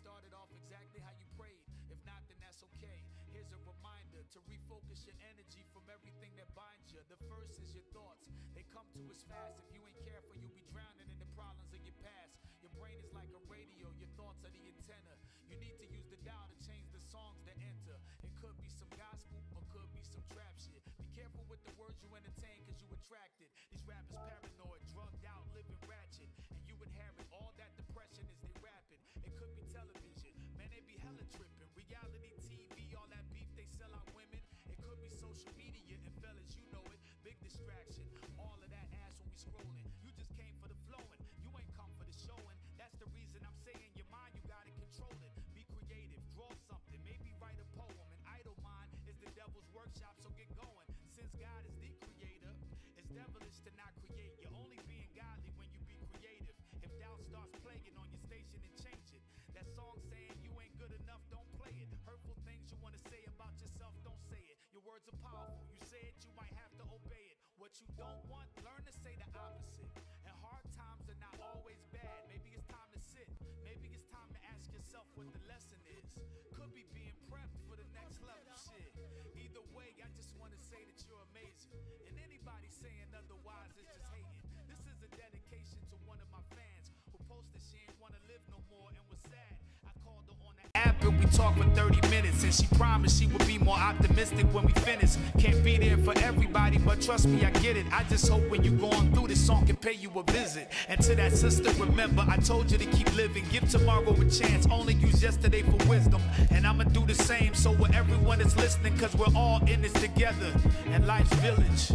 started off exactly how you prayed. If not, then that's okay. Here's a reminder to refocus your energy from everything that binds you. The first is your thoughts. They come to us fast. If you ain't careful, you'll be drowning in the problems of your past. Your brain is like a radio. Your thoughts are the antenna. You need to use the dial to change the songs that enter. It could be some gospel or could be some trap shit. Be careful with the words you entertain, cause you attracted. These rappers paranoid, drugged out, living ratchet. And you inherit all that depression as they rapping. It could be television, man, they be hella tripping. Reality TV, all that beef, they sell out women. It could be social media, and fellas, you know it, big distraction. All of that ass when we scrolling. You just came for the flowing, you ain't come for the showing. That's the reason I'm saying your mind, you gotta control it. Be creative, draw something, maybe write a poem. An idle mind is the devil's workshop, so get going. Since God is the creator, it's devilish to not create. You're only being godly when you be creative. If doubt starts plaguing on your station, and change it. That song saying you ain't good enough, don't play it. Hurtful things you wanna say about yourself, don't say it. Your words are powerful, you say it, you might have to obey it. What you don't want, learn to say the opposite. And hard times are not always bad. Maybe it's time to sit. Maybe it's time to ask yourself what the lesson is. Could be being prepped for the next level shit. Either way, I just wanna say that you're amazing. And anybody saying otherwise is just hating. This is a dedication to one of my fans who posted she ain't wanna live no more and was sad. I called her on the app and we talked for 30 minutes, and she promised she would be more optimistic when we finish. Can't be there for everybody, but trust me, I get it. I just hope when you're going through this song can pay you a visit. And to that sister, remember, I told you to keep living. Give tomorrow a chance, only use yesterday for wisdom. And I'ma do the same, so with everyone that's listening, cause we're all in this together. And life's village.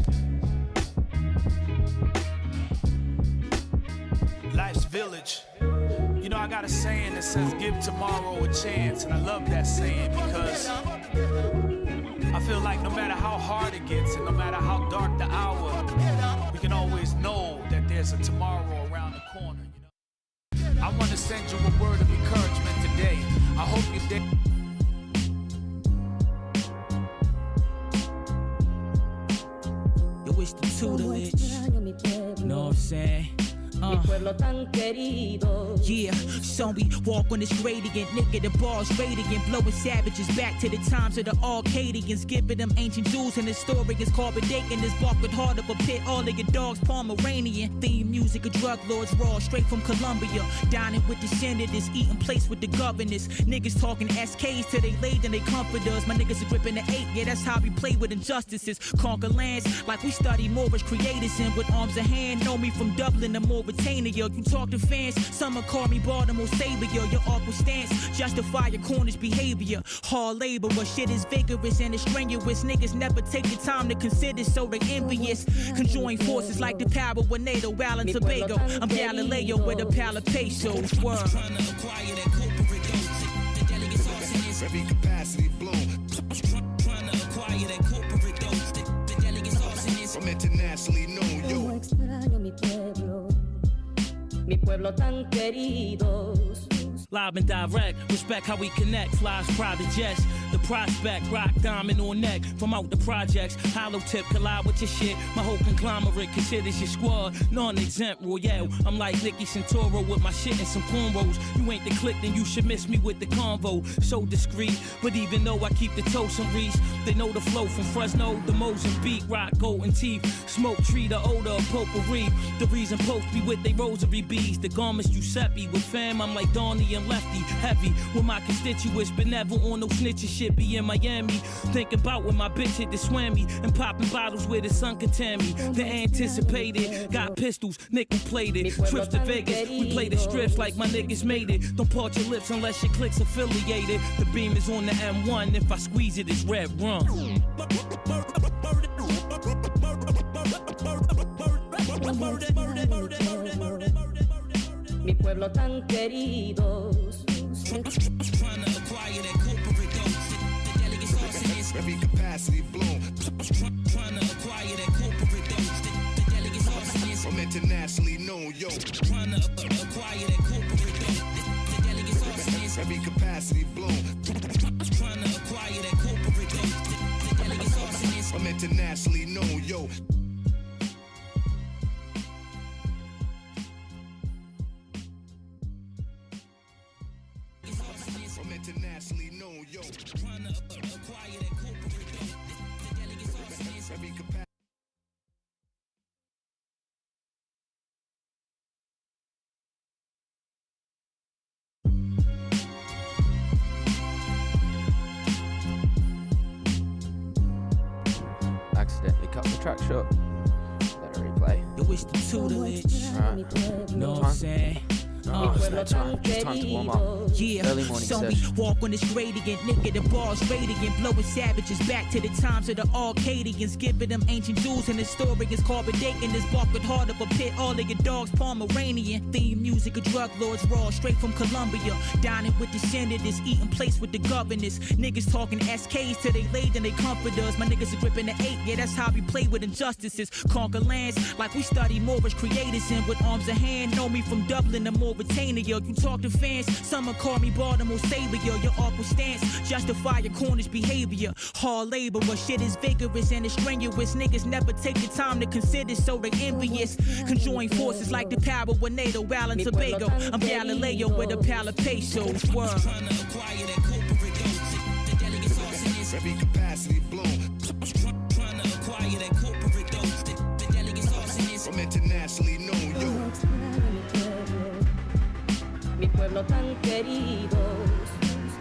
Life's village. You know, I got a saying that says give tomorrow a chance, and I love that saying because I feel like no matter how hard it gets and no matter how dark the hour, we can always know that there's a tomorrow around the corner, you know? I want to send you a word of encouragement today. I hope you did. Yo, it's the tutelage, you know what I'm saying? Mi pueblo tan querido. Yeah, so we walk on this gradient, nigga, the ball's radiant, blowing savages back to the times of the Arcadians, giving them ancient jewels, and the story is carbon dating. This bark with heart of a pit, all of your dogs Pomeranian. Theme music of drug lords, raw, straight from Colombia. Dining with the senators, eating plates with the governors. Niggas talking SKs till they laid and they comforters. My niggas are gripping the 8, yeah, that's how we play with injustices. Conquer lands like we study Moorish creators, and with arms in hand, know me from Dublin to Mauritania. You talk to fans, some call me Baltimore Savior. Your awkward stance justify your cornish behavior. Hard labor, but shit is vigorous and it's strenuous. Niggas never take the time to consider, so they envious. Conjoin forces like the power of NATO, Al and Tobago. I'm Galileo with a pal of pesos. Word. Trying to acquire that corporate dose. The delegates arsonist. Every capacity blown. Trying to acquire that corporate dose. The delegates arsonist. I'm internationally known, yo. Como extraño mi pueblo, mi pueblo tan querido. Live and direct, respect how we connect. Flies private jets, the prospect, rock diamond on neck. From out the projects, hollow tip collide with your shit. My whole conglomerate considers your squad non-exempt royale. I'm like Nicky Santoro with my shit and some cornrows. You ain't the click, then you should miss me with the convo. So discreet, but even though I keep the toast and reach, they know the flow from Fresno to Mozambique. Rock golden teeth, smoke tree, the odor of potpourri. The reason post be with they rosary beads. The garments Giuseppe with fam, I'm like Donnie and Lefty. Heavy with my constituents, but never on no snitching shit. Be in Miami, think about when my bitch hit the swammy and popping bottles where the sun can tan me. The anticipated, got pistols, nickel plated. Trips to Vegas, we play the strips like my niggas made it. Don't part your lips unless your click's affiliated. The beam is on the M1, if I squeeze it, it's red rum. Mi pueblo tan querido. Trying to acquire that corporate dose. The delegates arsonist. Every capacity blown. Trying to acquire that corporate dose. The delegates arsonist. I'm internationally known, yo. Trying to acquire that corporate dose. The delegates arsonist. Every capacity blown. Trying to acquire that corporate dose. The delegates arsonist. I'm internationally known, yo. It's internationally known, yo. Trying to acquire that corporate dough. The delegates arsonist. Every capacity. Accidentally cut the track short. Let it replay. Yo, it's the tutelage. Know what I'm saying? It's no time. Just time to warm up. Yeah, Early morning so we session. walk on this gradient, nigga, the bars radiant, blowing savages back to the times of the Arcadians, giving them ancient jewels and historians, carbon dating this bark with heart of a pit, all of your dogs Pomeranian, theme music of drug lords, raw, straight from Colombia, dining with the senators, eating plates with the governors, niggas talking SKs till they laid and they comfort us, my niggas are gripping the 8, yeah, that's how we play with injustices, conquer lands like we study Moorish creators, and with arms in hand, know me from Dublin to Mauritania, yo, you talk to fans, some call me Baltimore Savior, your awkward stance justify your cornish behavior. Hard labor, but shit is vigorous and it's strenuous. Niggas never take the time to consider, so they envious. Conjoin forces like the power of NATO, Al and Tobago. I'm Galileo with a pal of pesos. Word. Trying to acquire that corporate dough. The delegates arsonist. Every capacity blown. Trying to acquire that corporate dough. The delegates arsonist. I'm internationally known, yo. Mi pueblo tan querido.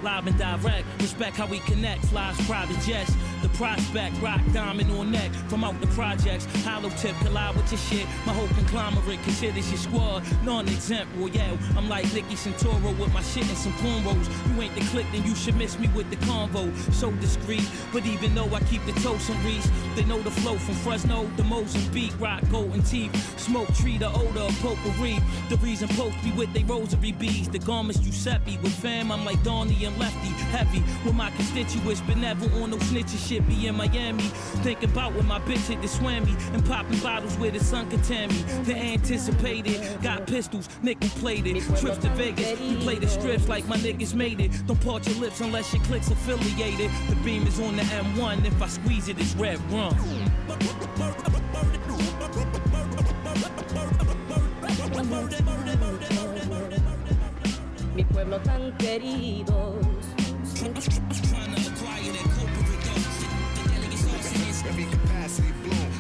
Live and direct, respect how we connect. Flies private jets, the prospect, rock diamond on neck. From out the projects, hollow tip collide with your shit. My whole conglomerate considers your squad non-exempt. Well, yeah, I'm like Nicky Santoro with my shit and some cornrows. You ain't the click, then you should miss me with the convo. So discreet, but even though I keep the toast and reach, they know the flow from Fresno to Mozambique. Rock golden teeth, smoke tree, the odor of potpourri. The reason post be with they rosary beads. The garments Giuseppe with fam, I'm like Donnie and Lefty. Heavy with my constituents, but never on no snitching shit. Be in Miami, think about when my bitch hit the swammy and popping bottles where the sun can tan me. The anticipated, got pistols, nickel plated. Trips to Vegas, we play the strips like my niggas made it. Don't part your lips unless your click's affiliated. The beam is on the M1, if I squeeze it, it's red rum. Mi pueblo tan querido. Trying to acquire that corporate dough. The delegates arsonist. Every capacity blown.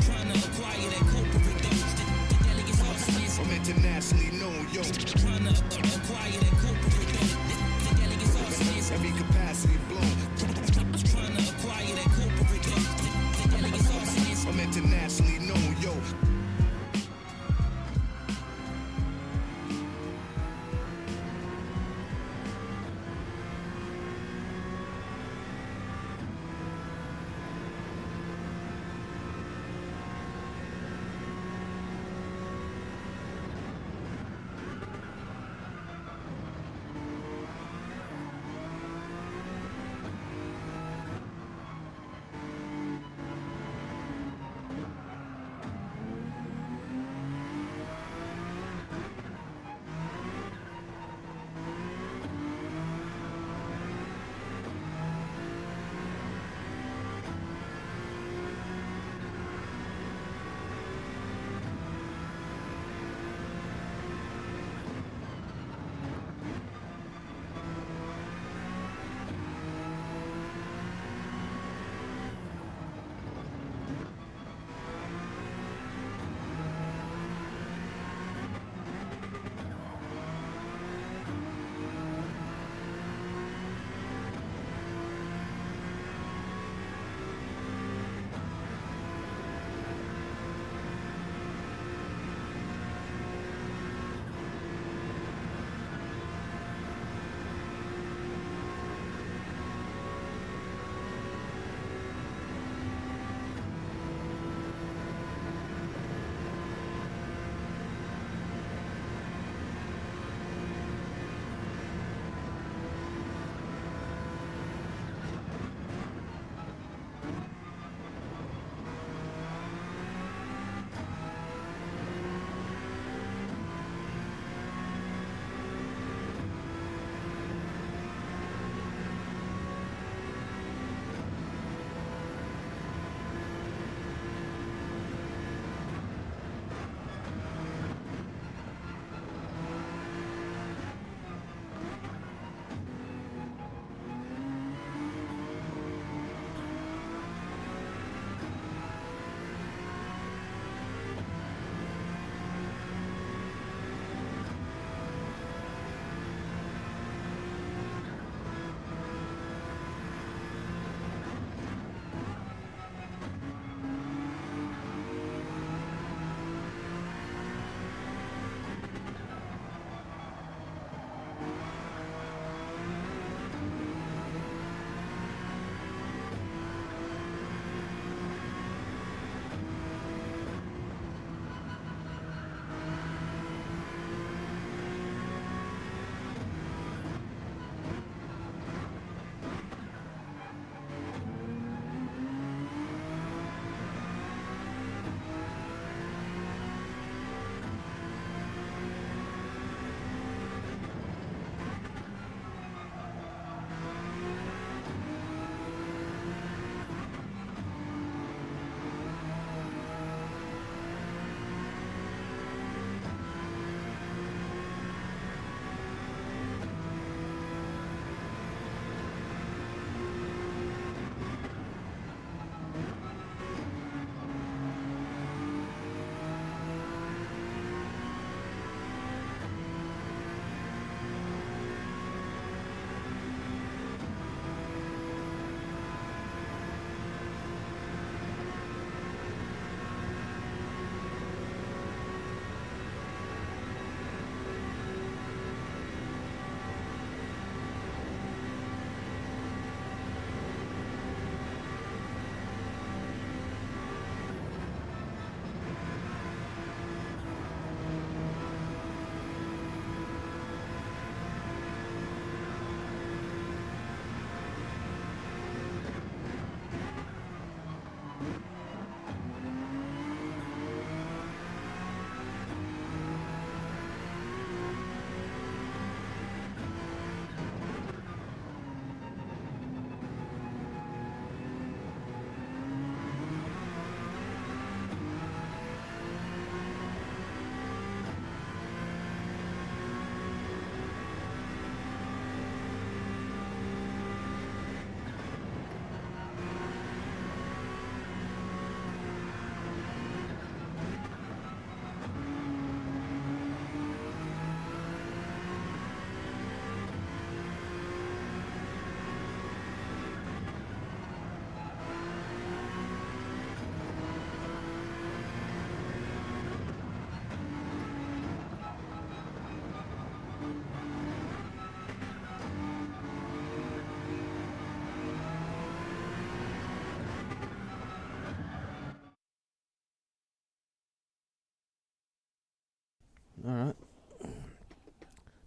Trying to acquire that corporate dough. The delegates arsonist. I'm internationally known, yo. Trying to acquire that corporate dough. The delegates arsonist. Every capacity blown. Trying to acquire that corporate dough. The delegates arsonist. I'm internationally known, yo.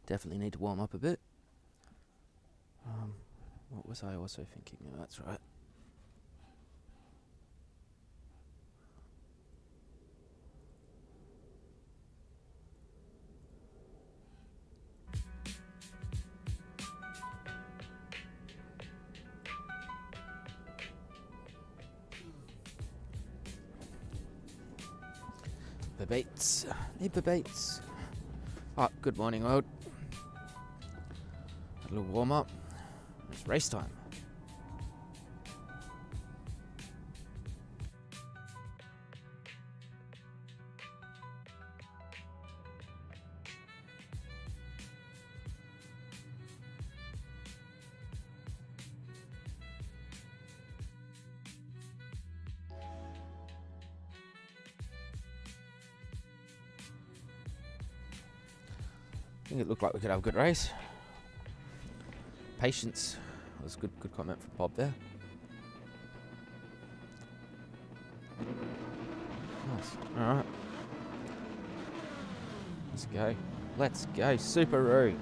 Definitely need to warm up a bit. What was I also thinking? Oh, that's right. Bates. Need Bates. Ah, good morning, world. A little warm up. It's race time. I think it looked like we could have a good race. Patience was good comment from Bob there. Nice. Alright. Let's go. Let's go, Subaru.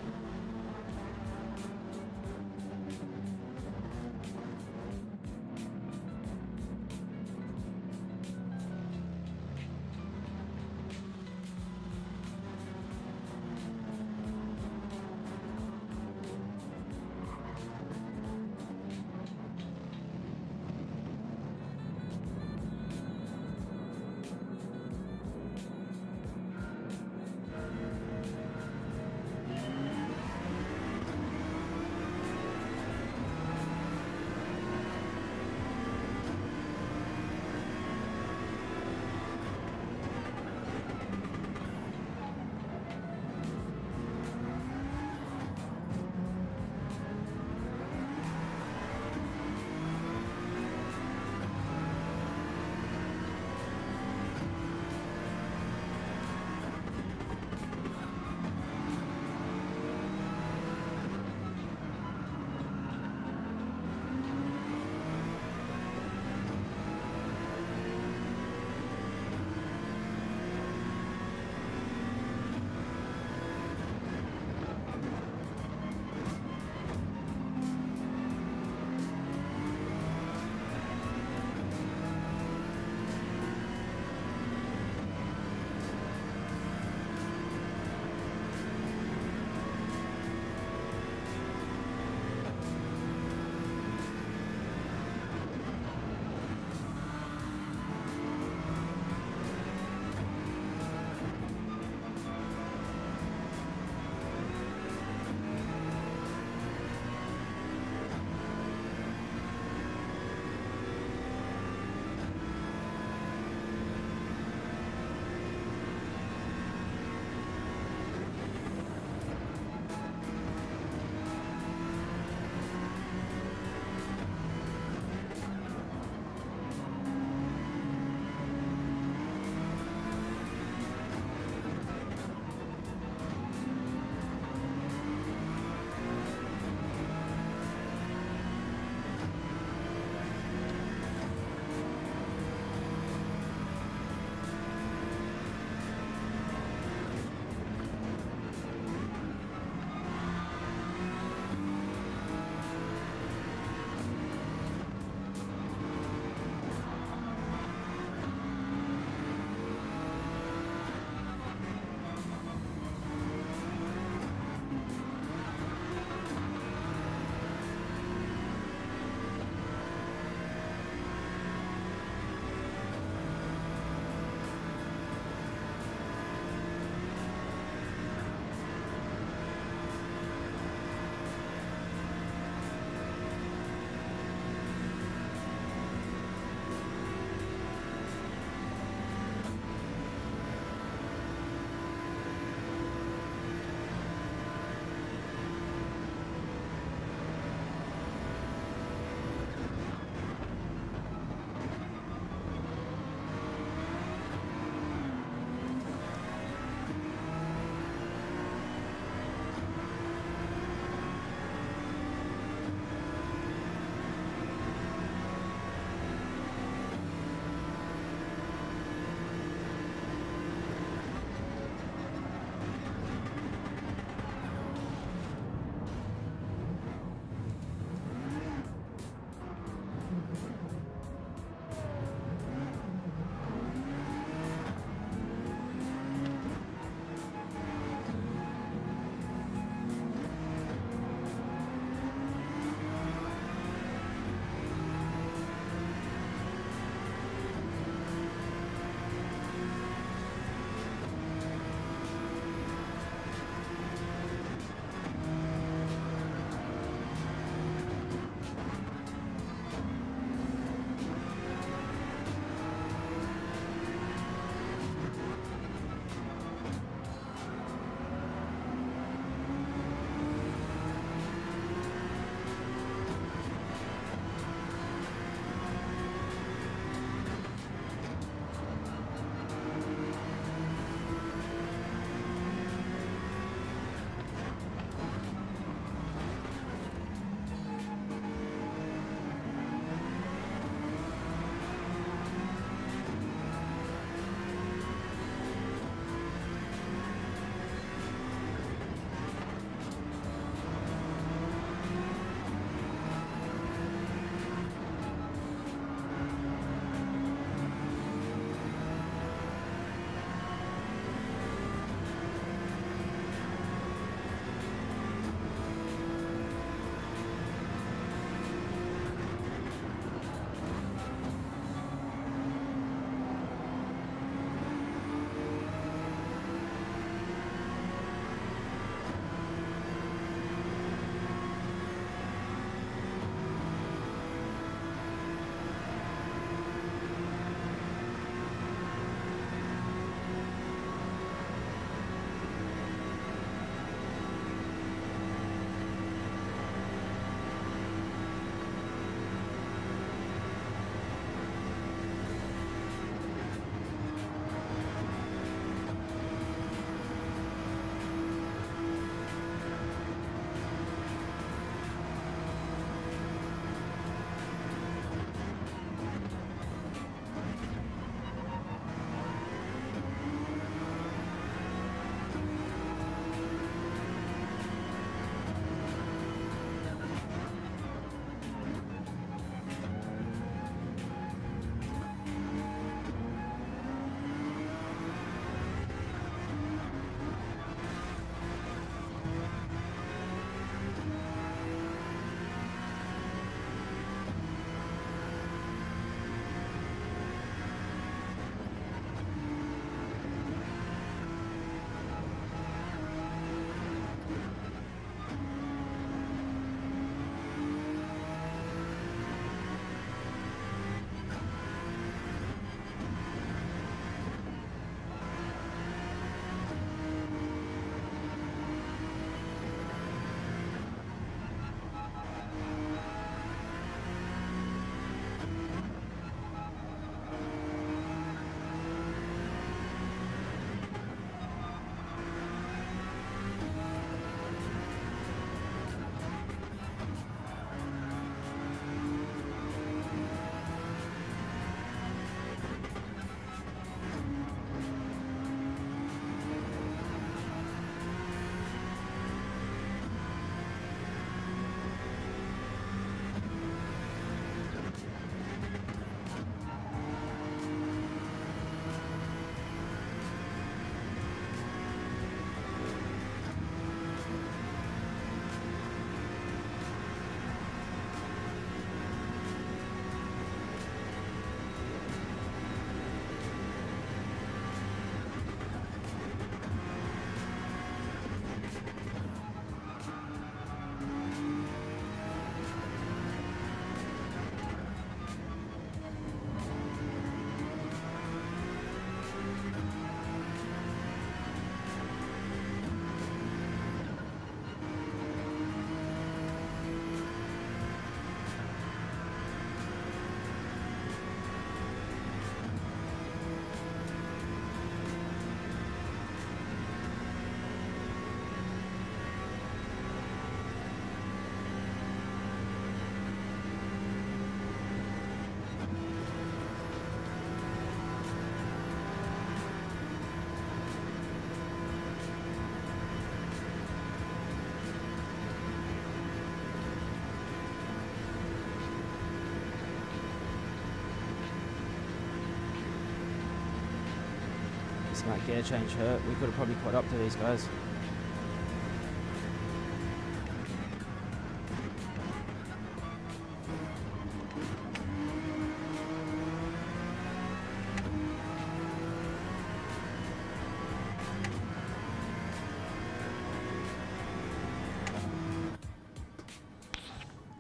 and that gear change hurt. We could have probably caught up to these guys.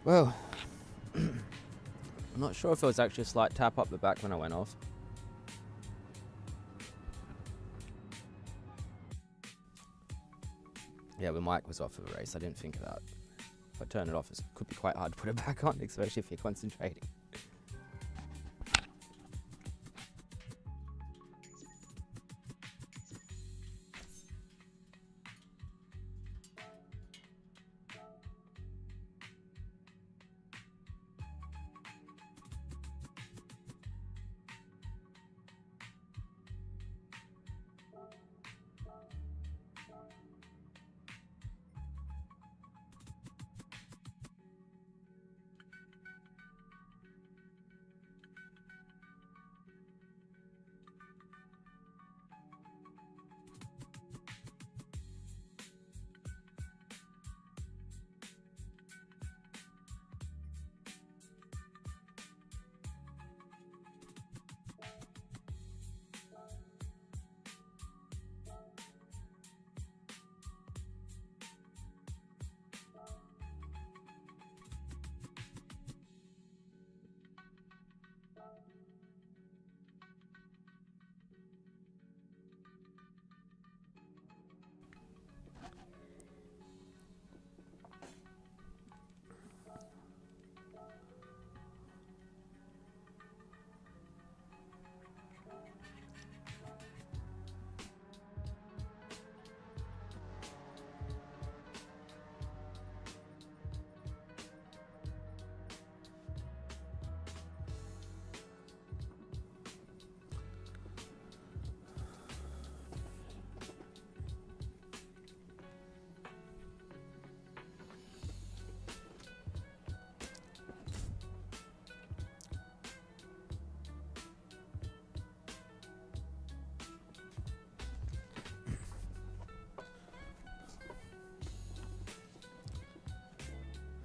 Well, I'm not sure if it was actually a slight tap up the back when I went off. Yeah, the mic was off for the race. I didn't think of that. If I turn it off, it could be quite hard to put it back on, especially if you're concentrating.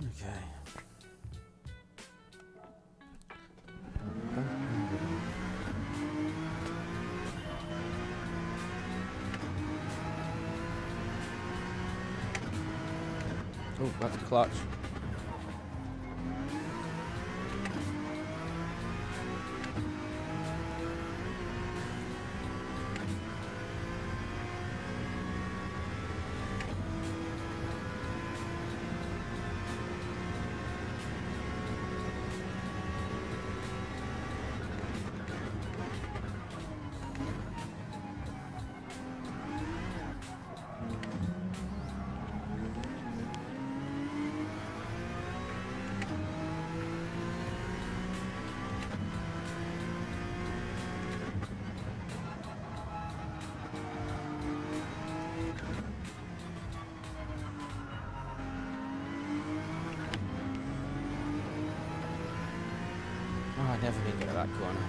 Okay. Oh, that's a clutch. Oh, I've never been good at that corner.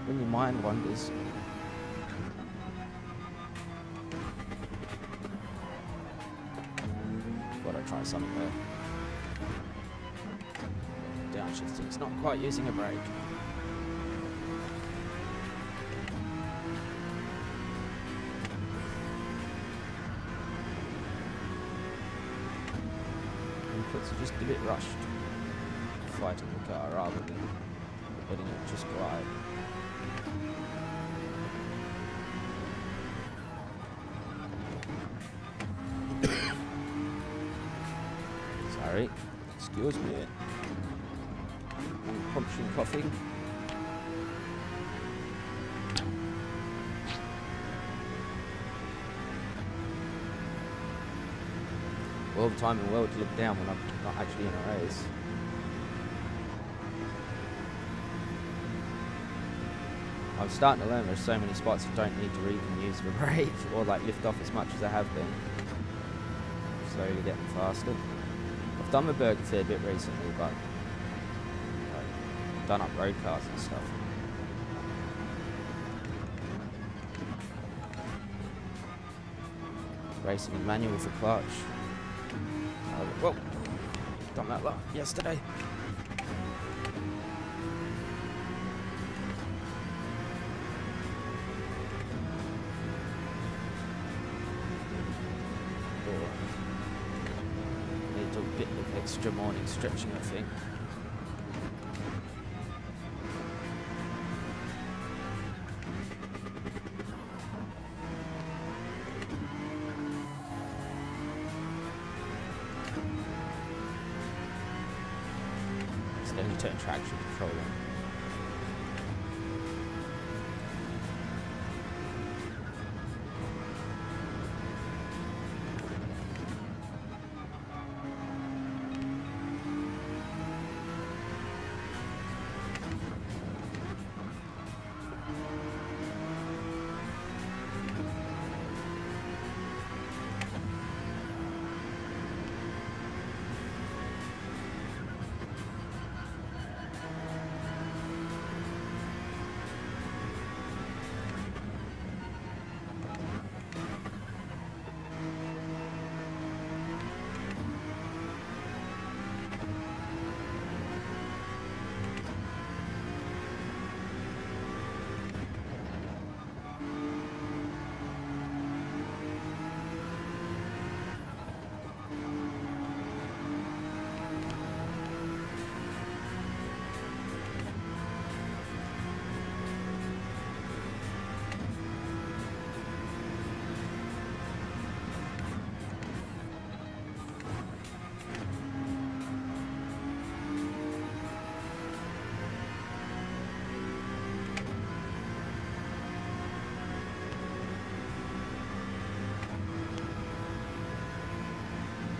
When your mind wanders. Thought I'd try something there. Downshifting, it's not quite using a brake. Inputs are just a bit rushed. fighting the car rather than letting it just glide. Sorry, excuse me. I'm punching, coughing. All the time in the world to look down when I'm not actually in a race. I'm starting to learn there's so many spots you don't need to even use the brake or like lift off as much as I have been. Slowly getting faster. I've done the Burg a fair bit recently, but like, done up road cars and stuff. Racing in manual with a clutch. Well, done that lot yesterday. Need a bit of extra morning stretching, I think. Turn traction control on.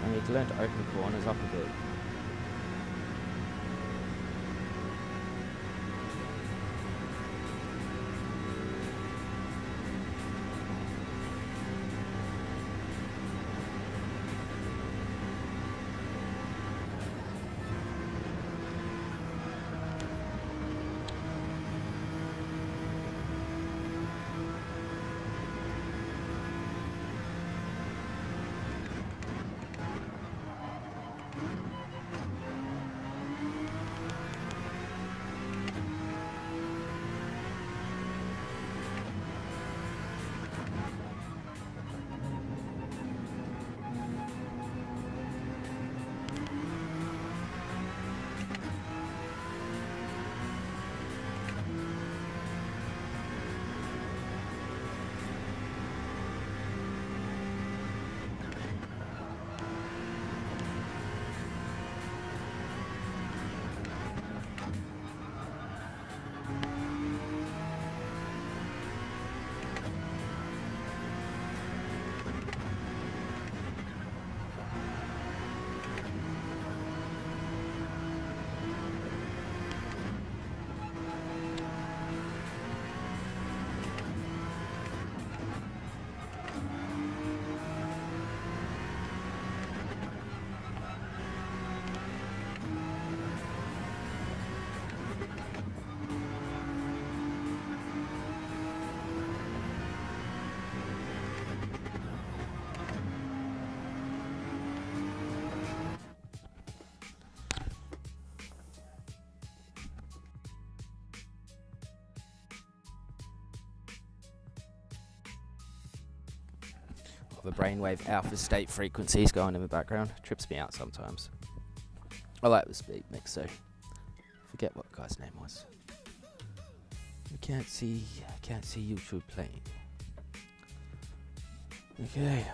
I need to learn to open corners up a bit. The brainwave alpha state frequencies going in the background trips me out sometimes. I like the speed mix, so forget what the guy's name was. I can't see YouTube playing. Okay.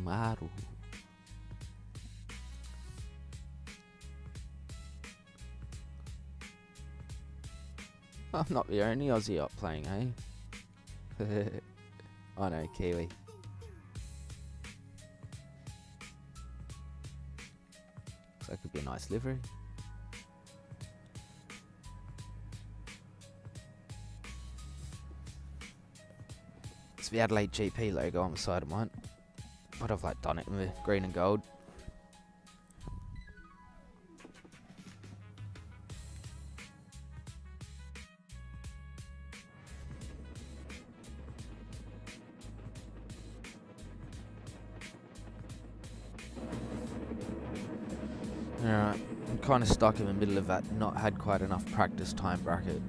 Maru. I'm not the only Aussie up playing, eh? Oh no, Kiwi. Looks like it could be a nice livery. It's the Adelaide GP logo on the side of mine. But I've like done it in the green and gold. Alright, I'm kind of stuck in the middle of that not had quite enough practice time bracket.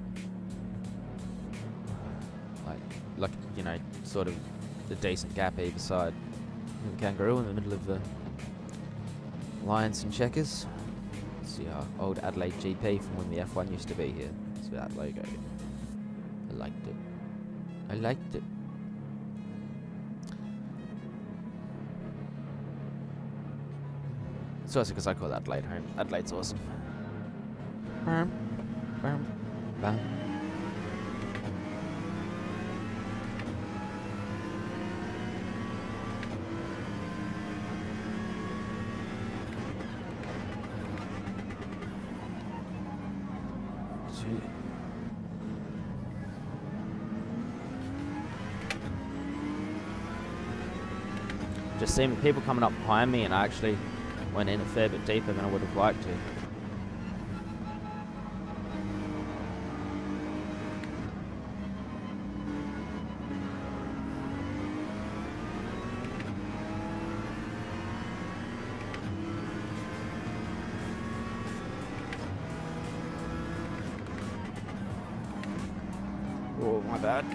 Like you know, sort of a decent gap either side. The kangaroo in the middle of the Lions and Checkers. See our old Adelaide GP from when the F1 used to be here. It's that logo. I liked it. I liked it. It's also because I call Adelaide home. Adelaide's awesome. Bam, bam, bam. Just seeing people coming up behind me, and I actually went in a fair bit deeper than I would have liked to. Oh, my bad.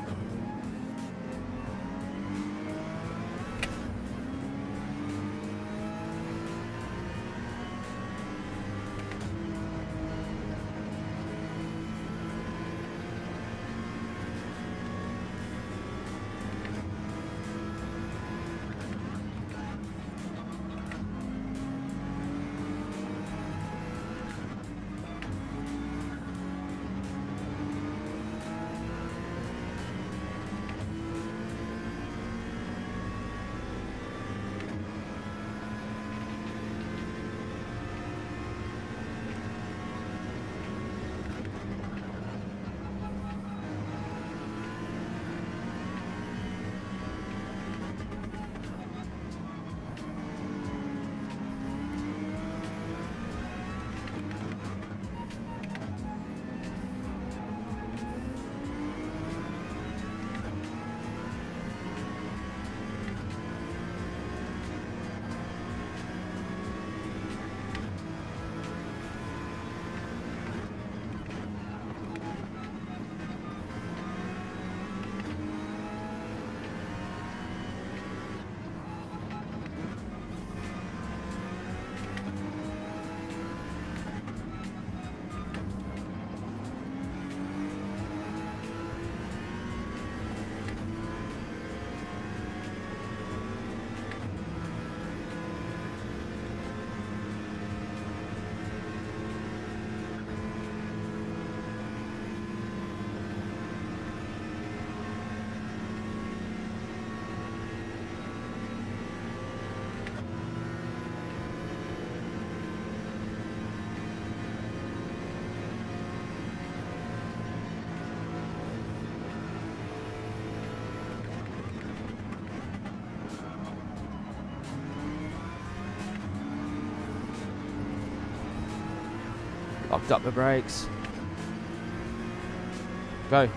Locked up the brakes. Go.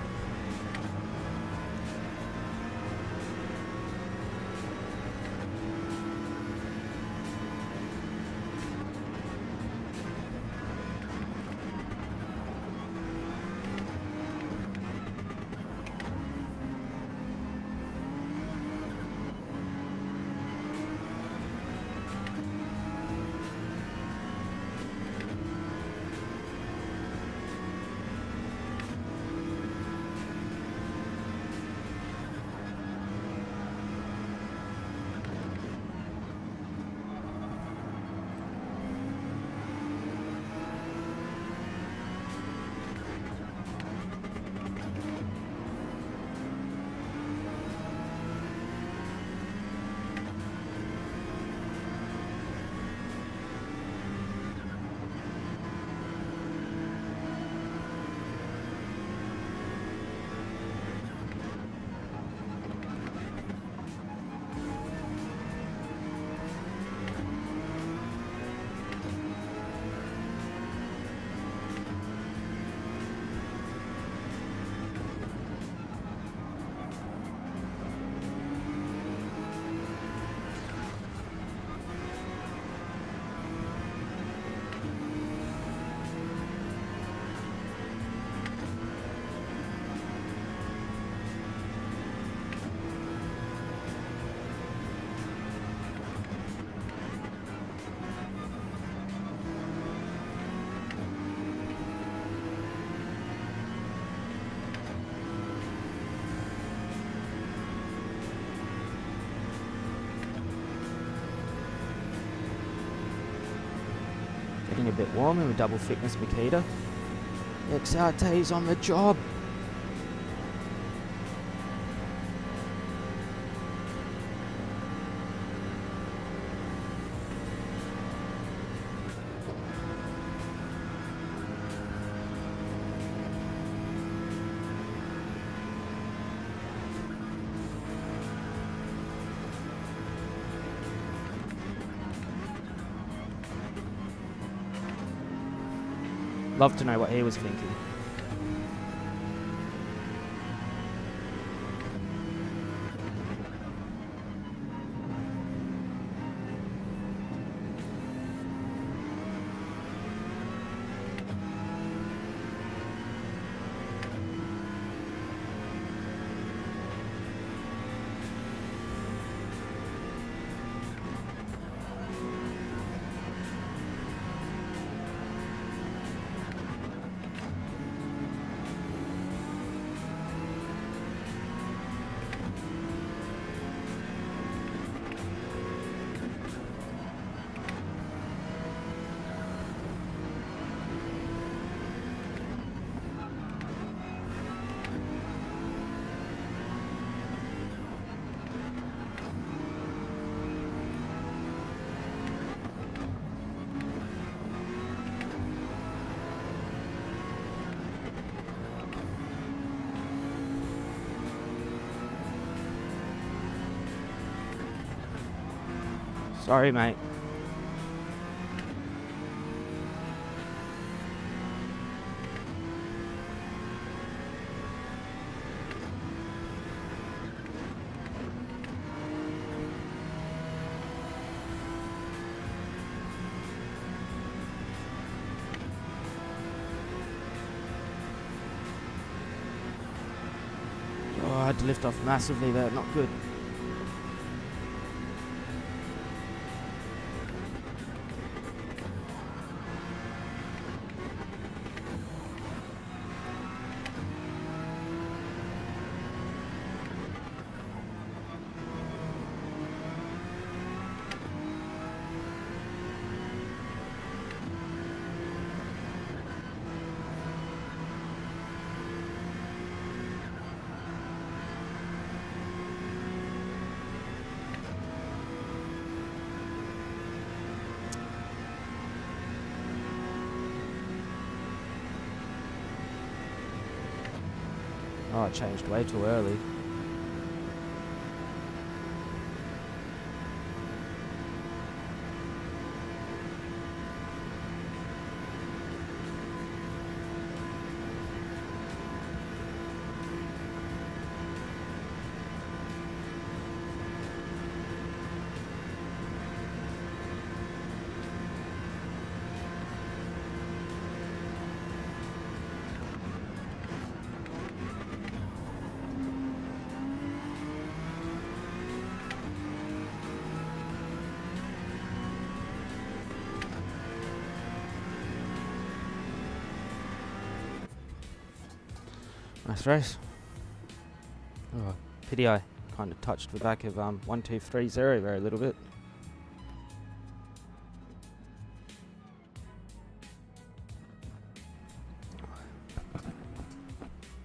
getting a bit warmer with double thickness Makita. XRT's on the job. Love to know what he was thinking. Sorry, mate. Oh, I had to lift off massively there, not good. Oh, I changed way too early. Nice race. Oh, pity I kind of touched the back of 1230 very little bit.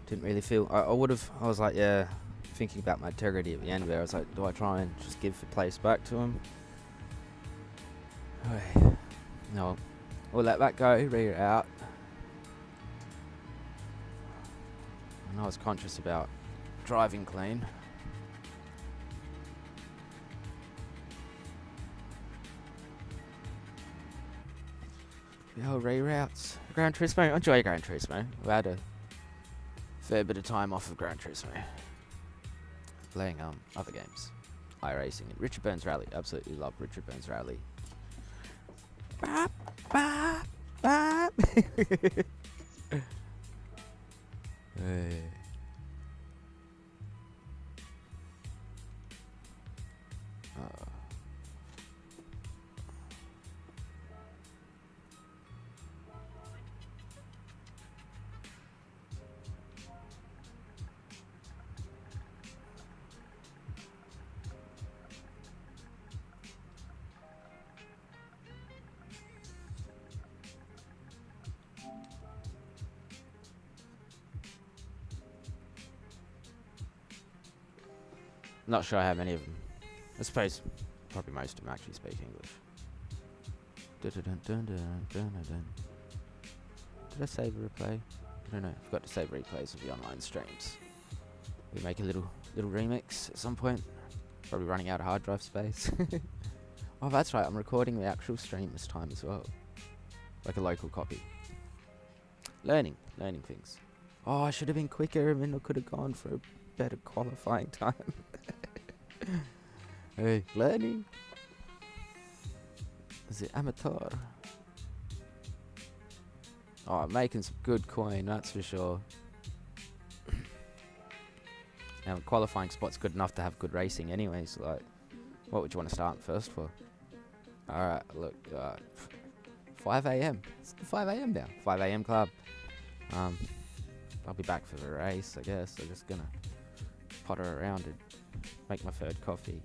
Didn't really feel. I would have. I was like, yeah, thinking about my integrity at the end there. I was like, do I try and just give the place back to him? No, we'll let that go. Read it out. And I was conscious about driving clean. The whole reroutes. Gran Turismo. Enjoy Gran Turismo. We had a fair bit of time off of Gran Turismo. Playing other games. iRacing and Richard Burns Rally. Absolutely love Richard Burns Rally. Bop, bop, bop. Hey. Not sure how many of them. I suppose probably most of them actually speak English. Did I save a replay? I don't know. I forgot to save replays of the online streams. We make a little remix at some point. Probably running out of hard drive space. Oh, that's right. I'm recording the actual stream this time as well. Like a local copy. Learning things. Oh, I should have been quicker. I mean, I could have gone for a better qualifying time. Hey, learning. Is it amateur? Oh, I'm making some good coin, that's for sure. Now, qualifying spot's good enough to have good racing anyway, so like, what would you want to start first for? Alright, look, 5 a.m. It's 5 a.m. now. 5 a.m. club. I'll be back for the race, I guess. I'm just gonna potter around and make my third coffee.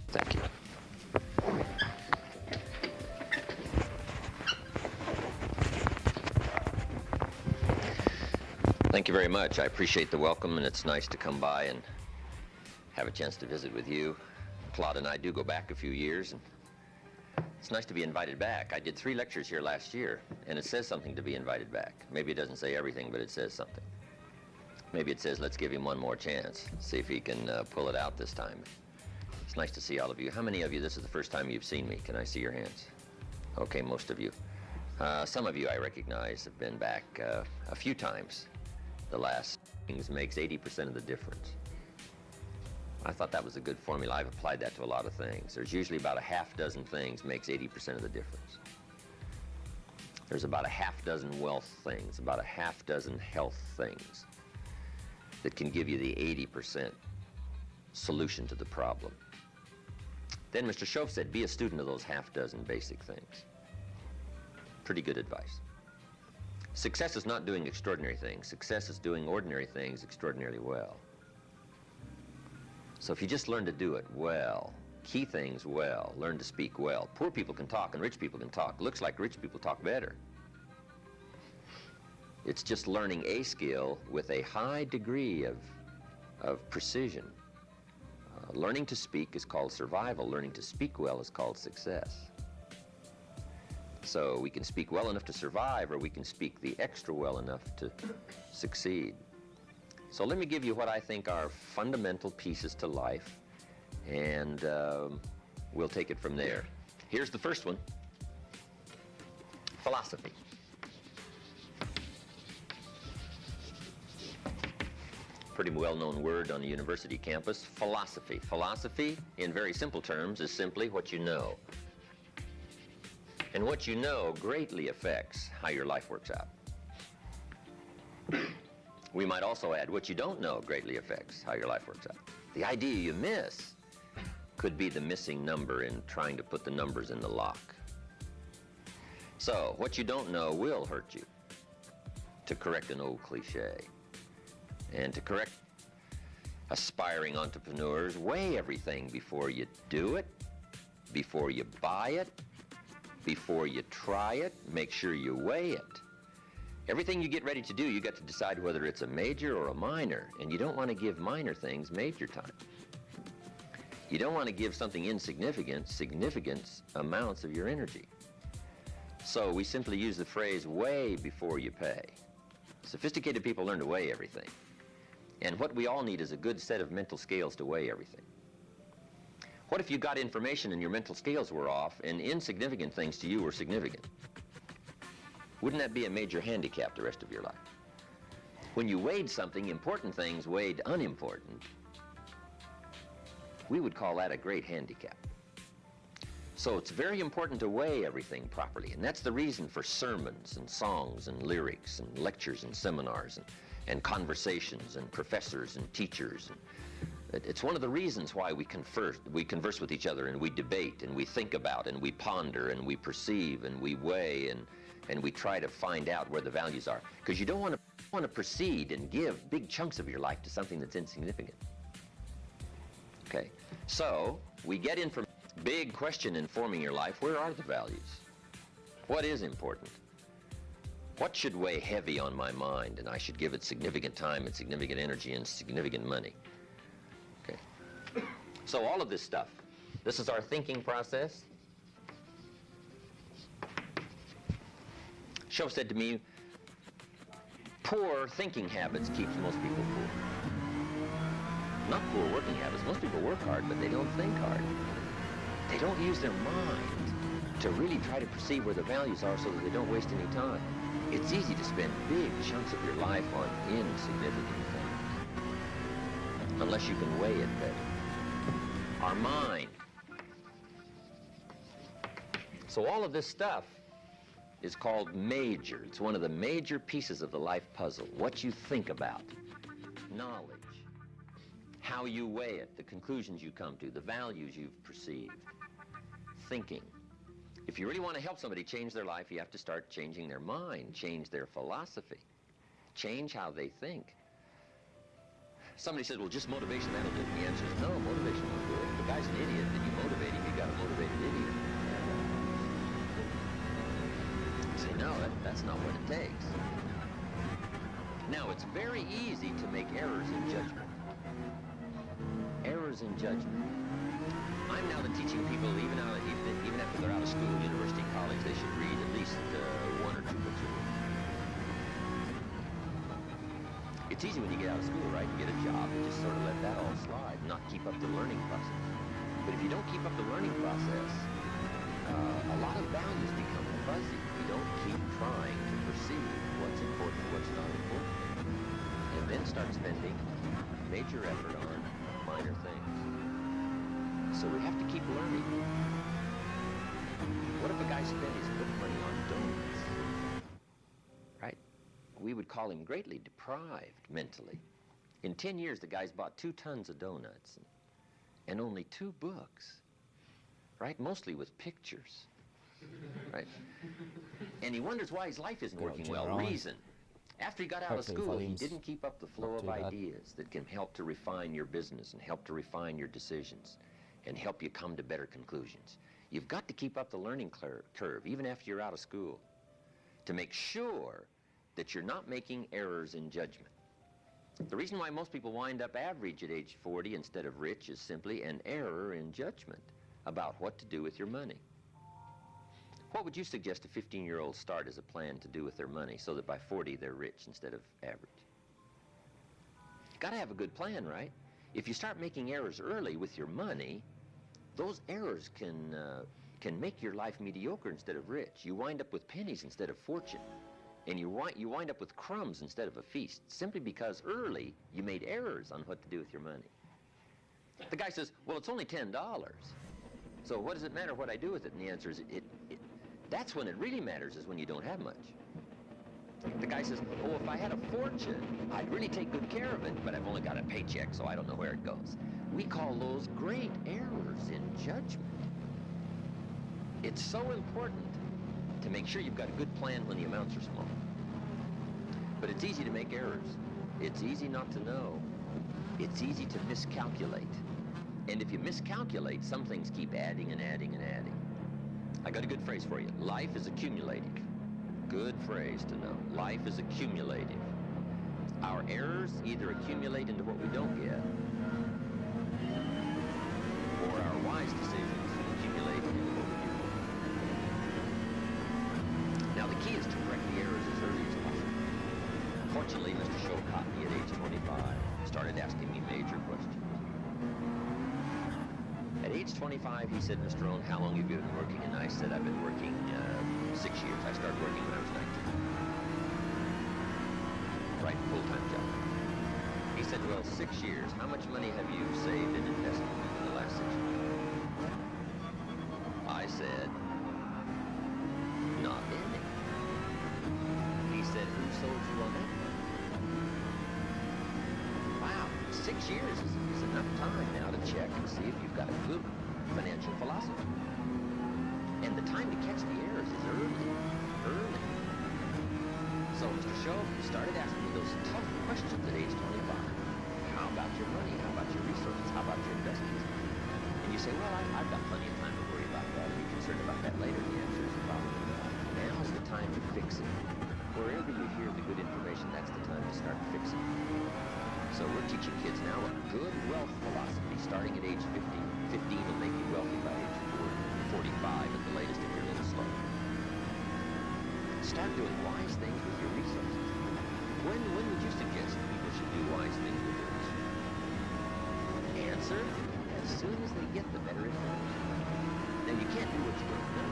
Thank you. Thank you very much. I appreciate the welcome, and it's nice to come by and have a chance to visit with you. Claude and I do go back a few years, and it's nice to be invited back. I did 3 lectures here last year, and it says something to be invited back. Maybe it doesn't say everything, but it says something. Maybe it says, let's give him one more chance, see if he can pull it out this time. It's nice to see all of you. How many of you, this is the first time you've seen me? Can I see your hands? Okay, most of you. Some of you I recognize have been back a few times. The last things makes 80% of the difference. I thought that was a good formula. I've applied that to a lot of things. There's usually about a half dozen things makes 80% of the difference. There's about a half dozen wealth things, about a half dozen health things that can give you the 80% solution to the problem. Then Mr. Schoaf said, be a student of those half dozen basic things. Pretty good advice. Success is not doing extraordinary things. Success is doing ordinary things extraordinarily well. So if you just learn to do it well, key things well, learn to speak well. Poor people can talk and rich people can talk. Looks like rich people talk better. It's just learning a skill with a high degree of precision. Learning to speak is called survival. Learning to speak well is called success. So we can speak well enough to survive, or we can speak the extra well enough to succeed. So let me give you what I think are fundamental pieces to life, and we'll take it from there. Here's the first one. Philosophy. Pretty well-known word on the university campus, philosophy. Philosophy, in very simple terms, is simply what you know. And what you know greatly affects how your life works out. We might also add, what you don't know greatly affects how your life works out. The idea you miss could be the missing number in trying to put the numbers in the lock. So, what you don't know will hurt you, to correct an old cliche. And to correct aspiring entrepreneurs, weigh everything before you do it, before you buy it, before you try it. Make sure you weigh it. Everything you get ready to do, you got to decide whether it's a major or a minor, and you don't want to give minor things major time. You don't want to give something insignificant significant amounts of your energy. So we simply use the phrase weigh before you pay. Sophisticated people learn to weigh everything. And what we all need is a good set of mental scales to weigh everything. What if you got information and your mental scales were off and insignificant things to you were significant? Wouldn't that be a major handicap the rest of your life? When you weighed something, important things weighed unimportant, we would call that a great handicap. So it's very important to weigh everything properly, and that's the reason for sermons and songs and lyrics and lectures and seminars and conversations and professors and teachers. It's one of the reasons why we converse with each other, and we debate and we think about and we ponder and we perceive and we weigh and we try to find out where the values are. Because you don't want to proceed and give big chunks of your life to something that's insignificant. Okay, so we get information. Big question in forming your life: where are the values? What is important? What should weigh heavy on my mind, and I should give it significant time and significant energy and significant money? Okay. So all of this stuff, this is our thinking process. Show said to me, poor thinking habits keeps most people poor. Not poor working habits. Most people work hard, but they don't think hard. They don't use their mind to really try to perceive where the values are so that they don't waste any time. It's easy to spend big chunks of your life on insignificant things, unless you can weigh it better. Our mind. So all of this stuff is called major. It's one of the major pieces of the life puzzle. What you think about, knowledge, how you weigh it, the conclusions you come to, the values you've perceived, thinking. If you really want to help somebody change their life, you have to start changing their mind, change their philosophy, change how they think. Somebody says, well, just motivation, that'll do it. The answer is no, motivation won't do it. If the guy's an idiot, then you motivate him, you got a motivated idiot. You say, no, that's not what it takes. Now, it's very easy to make errors in judgment. Errors in judgment. I'm now teaching people, even after they're out of school, university, college, they should read at least 1 or 2 books a week. It's easy when you get out of school, right? You get a job and just sort of let that all slide, not keep up the learning process. But if you don't keep up the learning process, a lot of values become fuzzy. You don't keep trying to perceive what's important and what's not important. And then start spending major effort on minor things. So we have to keep learning. What if a guy spent his book money on donuts? Right? We would call him greatly deprived mentally. In 10 years, the guy's bought 2 tons of donuts and only 2 books, right? Mostly with pictures, right? And he wonders why his life isn't working well. Reason. After he got out of school, he didn't keep up the flow of ideas that can help to refine your business and help to refine your decisions and help you come to better conclusions. You've got to keep up the learning curve, even after you're out of school, to make sure that you're not making errors in judgment. The reason why most people wind up average at age 40 instead of rich is simply an error in judgment about what to do with your money. What would you suggest a 15-year-old start as a plan to do with their money so that by 40 they're rich instead of average? You've got to have a good plan, right? If you start making errors early with your money, those errors can make your life mediocre instead of rich. You wind up with pennies instead of fortune. And you wind up with crumbs instead of a feast, simply because early you made errors on what to do with your money. The guy says, well, it's only $10. So what does it matter what I do with it? And the answer is, that's when it really matters, is when you don't have much. The guy says, oh, if I had a fortune, I'd really take good care of it, but I've only got a paycheck, so I don't know where it goes. We call those great errors in judgment. It's so important to make sure you've got a good plan when the amounts are small. But it's easy to make errors. It's easy not to know. It's easy to miscalculate. And if you miscalculate, some things keep adding and adding and adding. I got a good phrase for you. Life is accumulative. Good phrase to know. Life is accumulative. Our errors either accumulate into what we don't get, age 25, he said, Mr. Rohn, how long have you been working? And I said, I've been working 6 years. I started working when I was 19. Right, full-time job. He said, well, 6 years. How much money have you saved and invested in the last 6 years? I said, not any. He said, who sold you on that? Wow, 6 years is enough time now to check and see if you've got a good financial philosophy. And the time to catch the errors is early. So Mr. Show started asking me those tough questions at age 25. How about your money? How about your resources? How about your investments? And you say, well, I've got plenty of time to worry about that. Are you concerned about that later? The answer is probably not. Now's the time to fix it. Wherever you hear the good information, that's the time to start fixing it. So we're teaching kids now a good wealth philosophy starting at age 15. 15 will make you wealthy by age 40, 45 at the latest if you're a little slow. Start doing wise things with your resources. When would you suggest people should do wise things with their resources? Answer, as soon as they get the better information. Now you can't do what you don't know,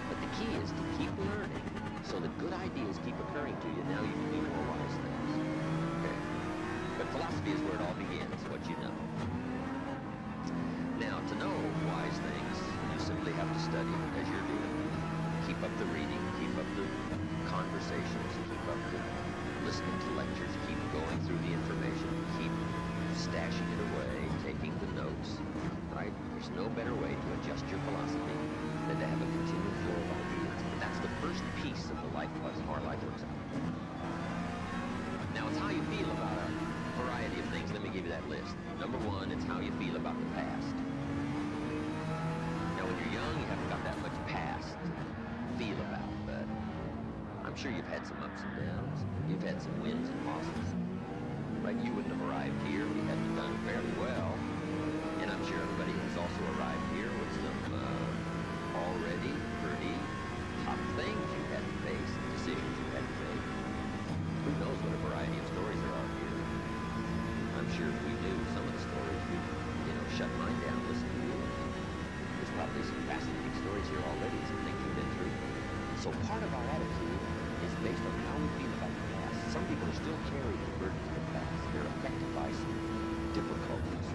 but the key is to keep learning so that good ideas keep occurring to you. Now you can do more wise things. Okay? But philosophy is where it all begins, what you know. Now, to know wise things, you simply have to study as you're doing. Keep up the reading, keep up the conversations, keep up the listening to lectures, keep going through the information, keep stashing it away, taking the notes, right? There's no better way to adjust your philosophy than to have a continual flow of ideas. But that's the first piece of the life puzzle our life looks like. Now, it's how you feel about a variety of things. Let me give you that list. Number one, it's how you feel about the past. Now, when you're young, you haven't got that much past feel about, but I'm sure you've had some ups and downs. You've had some wins and losses. Right? You wouldn't have arrived here if you hadn't done fairly well. And I'm sure everybody has also arrived here with some already pretty tough things you've had to face, decisions you've had to make. Who knows what a variety of stories there are here. I'm sure if we knew some of the stories, we'd, shut mine down and listen to you. There's probably some fascinating stories here already, some things you've been through. So part of our attitude is based on how we feel about the past. Some people are still carrying the burdens of the past. They're affected by some difficulties,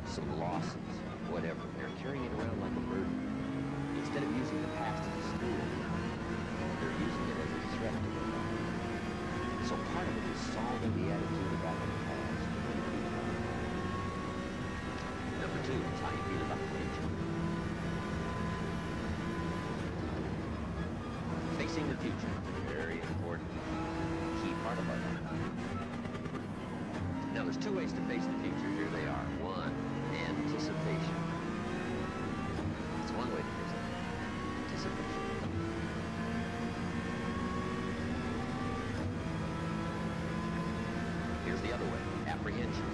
some losses, whatever. They're carrying it around like a burden. Instead of using the past as a tool, they're using it as a threat to their life. So part of it is solving the attitude about the past. Number two is how you feel about the future. Facing the future, very important, key part of our life. Now, there's two ways to face the future. Here they are. One, anticipation. That's one way to face it. Anticipation. Here's the other way. Apprehension.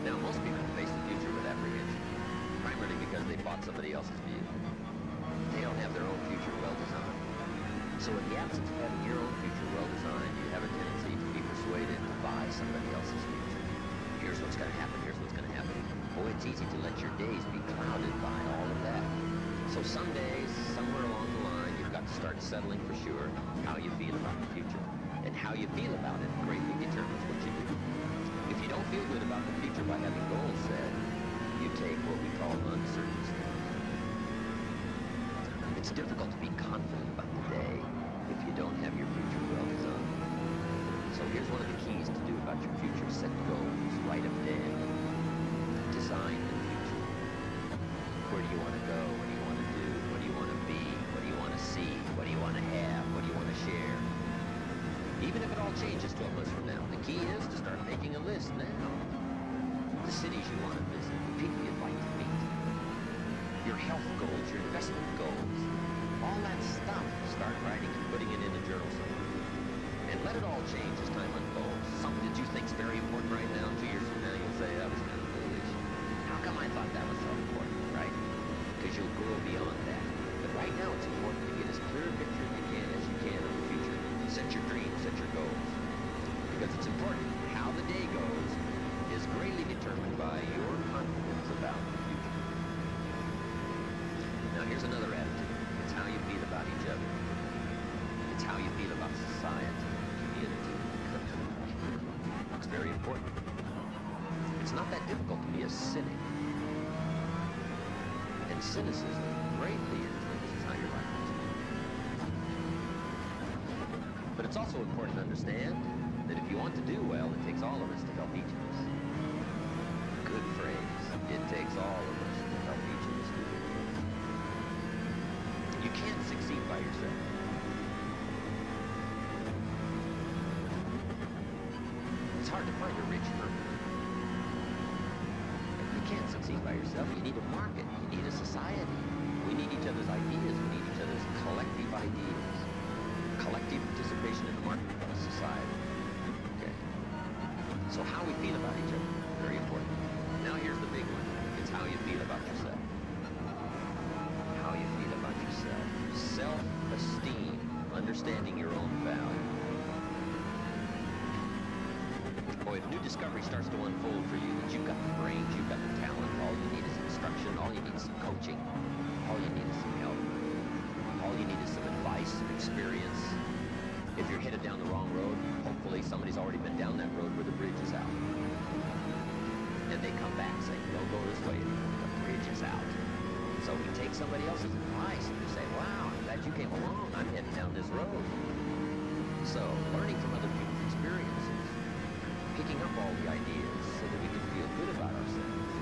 Now, most people face the future with apprehension, primarily because they bought somebody else's view. They don't have their own future well designed. So in the absence of having your own future well designed, you have a tendency to be persuaded to buy somebody else's future. Here's what's going to happen, here's what's going to happen. Boy, it's easy to let your days be clouded by all of that. So some days, somewhere along the line, you've got to start settling for sure how you feel about the future. And how you feel about it greatly determines what you do. If you don't feel good about the future by having goals set, you take what we call uncertain steps. It's difficult to be confident about the day if you don't have your future well designed. So here's one of the keys to do about your future. Set goals, write them down. Design the future. Where do you want to go? What do you want to do? What do you want to be? What do you want to see? What do you want to have? What do you want to share? Even if it all changes 12 months from now, the key is to start making a list now. The cities you want to visit, the people you'd like to meet, your health goals, your investment goals, all that stuff. Start writing and putting it in a journal somewhere. And let it all change as time unfolds. Something that you think is very important right now, 2 years from now, you'll say, that was kind of foolish. How come I thought that was so important, right? Because you'll grow beyond that. But right now, it's important to get as clear a picture as you can of the future. Set your dreams, set your goals. Because it's important important. It's not that difficult to be a cynic. And cynicism greatly influences how your life is. But it's also important to understand that if you want to do well, it takes all of us to help each of us. Good phrase. It takes all of us to help each of us do it. You can't succeed by yourself. It's hard to find a rich person. You can't succeed by yourself. You need a market. You need a society. We need each other's ideas. We need each other's collective ideas. Collective participation in the market of a society. Okay. So how we feel about each other, very important. Now here's the big one. It's how you feel about yourself. How you feel about yourself. Self-esteem. Understanding your own value. Boy, if new discovery starts to unfold for you, that you've got the brains, you've got the talent, all you need is instruction, all you need is some coaching, all you need is some help, all you need is some advice, some experience. If you're headed down the wrong road, hopefully somebody's already been down that road where the bridge is out. And they come back saying, don't go this way anymore, the bridge is out. So we take somebody else's advice and we say, wow, I'm glad you came along, I'm heading down this road. So learning from other people's experiences, picking up all the ideas so that we can feel good about ourselves.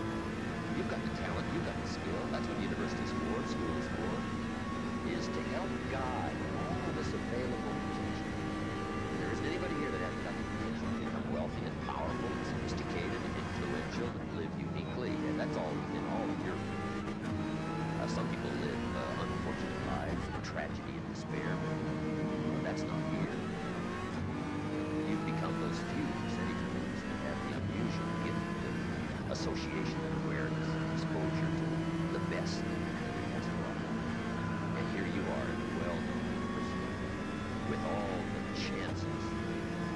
You've got the talent, you've got the skill, that's what university is for, school is for, is to help guide all this available potential. There isn't anybody here that hasn't got the potential to become wealthy and powerful and sophisticated and influential and live uniquely, and that's all within all of your some people live unfortunate lives of tragedy and despair. That's not here. You've become those few percentage points that have the unusual gift of association and awareness and exposure to the best that humanity has to offer. And here you are in a well-known university with all the chances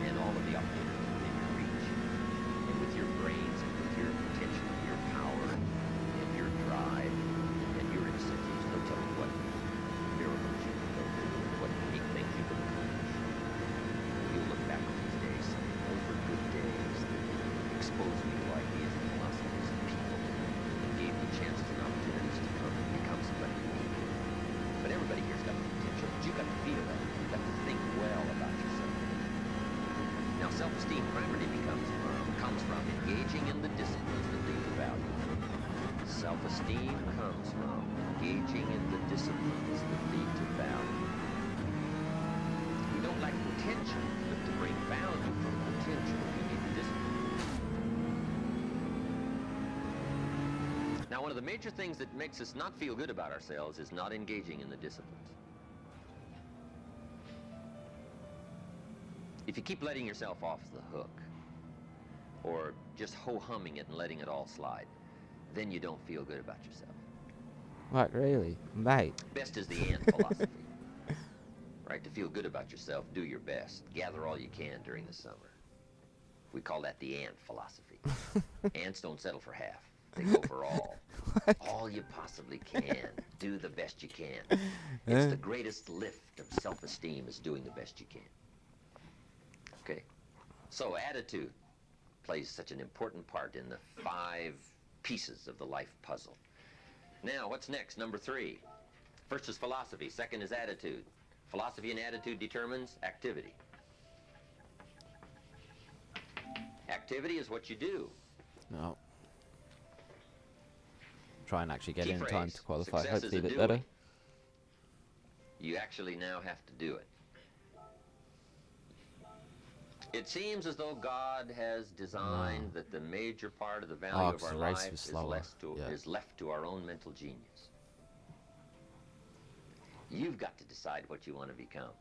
and all of the opportunities within your reach, and with your brains and with your potential, your power, and your drive, and your incentives. No telling what miracles you can go through, what unique things you can accomplish. You'll look back on these days saying, those were good days that exposed me to ideas and philosophies and people and gave me chances and opportunities to come and become somebody unique. But everybody here's got the potential, but you've got to feel that. You've got to think well about yourself. Now, self-esteem primarily comes from engaging in the disciplines that lead to value. Self-esteem comes from engaging in the disciplines that lead to value. We don't lack potential, but to bring value from potential, we need the discipline. Now, one of the major things that makes us not feel good about ourselves is not engaging in the disciplines. If you keep letting yourself off the hook, or just ho-humming it and letting it all slide, then you don't feel good about yourself. What, really? Mate. Best is the ant philosophy. Right? To feel good about yourself, do your best. Gather all you can during the summer. We call that the ant philosophy. Ants don't settle for half. They go for all. All you possibly can. Do the best you can. It's the greatest lift of self-esteem is doing the best you can. Okay? So attitude plays such an important part in the 5 pieces of the life puzzle. Now, what's next? Number 3. First is philosophy. Second is attitude. Philosophy and attitude determines activity. Activity is what you do. No. Try and actually get Key in phrase, time to qualify. success Hopefully a is a bit better. doing. You actually now have to do it. It seems as though God has designed that the major part of the value of 'cause our the race life was is slower. left to our own mental genius. You've got to decide what you want to become.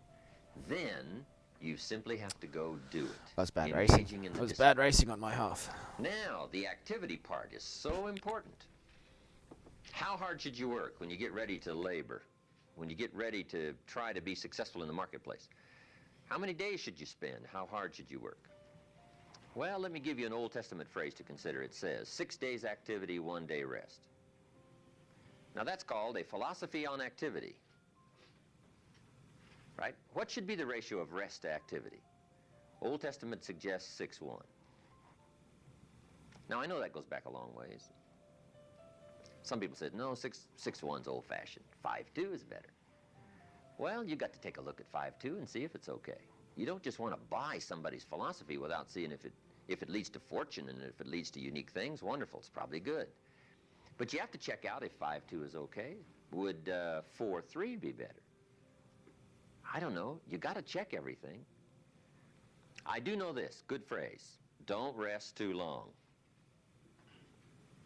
Then you simply have to go do it. That's bad Engaging racing. in That the was discipline. bad racing on my half. Now, the activity part is so important. How hard should you work when you get ready to labor? When you get ready to try to be successful in the marketplace? How many days should you spend? How hard should you work? Well, let me give you an Old Testament phrase to consider. It says, 6 days activity, 1 day rest. Now, that's called a philosophy on activity. Right? What should be the ratio of rest to activity? Old Testament suggests 6:1. Now, I know that goes back a long ways. Some people said, no, 6.1's old-fashioned. 5.2 is better. Well, you got to take a look at 5.2 and see if it's okay. You don't just want to buy somebody's philosophy without seeing if it leads to fortune, and if it leads to unique things, wonderful, it's probably good. But you have to check out if 5.2 is okay. Would 4.3 be better? I don't know. You got to check everything. I do know this, good phrase, don't rest too long.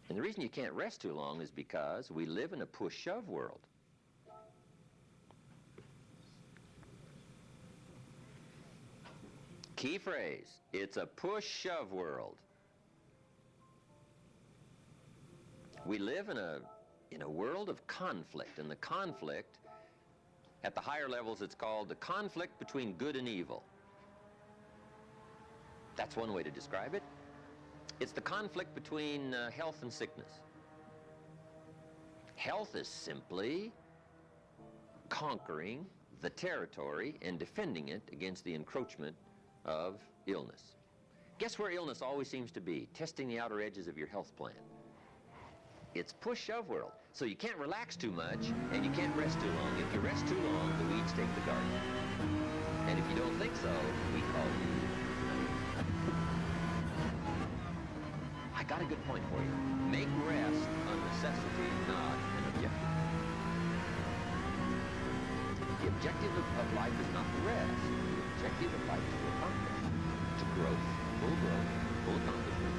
And the reason you can't rest too long is because we live in a push-shove world. Key phrase, it's a push-shove world. We live in a world of conflict, and the conflict, at the higher levels, it's called the conflict between good and evil. That's one way to describe it. It's the conflict between health and sickness. Health is simply conquering the territory and defending it against the encroachment of illness. Guess where illness always seems to be? Testing the outer edges of your health plan. It's push-shove world. So you can't relax too much, and you can't rest too long. If you rest too long, the weeds take the garden. And if you don't think so, we call you. I got a good point for you. Make rest a necessity, not an objective. The objective of life is not to rest. The objective of life is to accomplish, to growth, full accomplishment.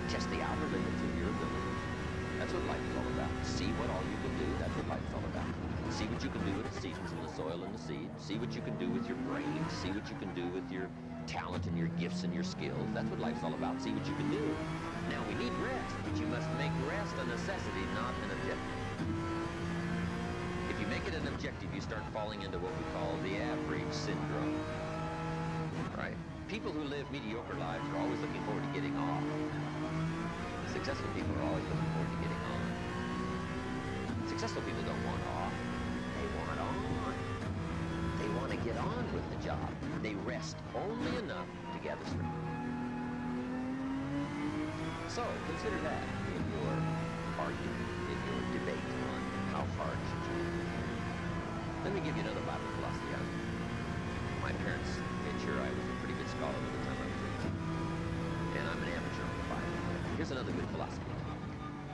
Test the outer limits of your ability. That's what life is all about. See what all you can do. That's what life is all about. See what you can do with the seasons and the soil and the seed. See what you can do with your brain. See what you can do with your talent and your gifts and your skills. That's what life's all about. See what you can do. Now, we need rest, but you must make rest a necessity, not an objective. If you make it an objective, you start falling into what we call the average syndrome. Right? People who live mediocre lives are always looking forward to getting off. Successful people are always looking forward to getting on. Successful people don't want off. They want on. They want to get on with the job. They rest only enough to gather strength. So consider that in your argument, in your debate on how hard should you work. Let me give you another Bible philosophy. My parents made sure I was a pretty good scholar by the time I was 18. And I'm an amateur on the Bible. Here's another good philosophy.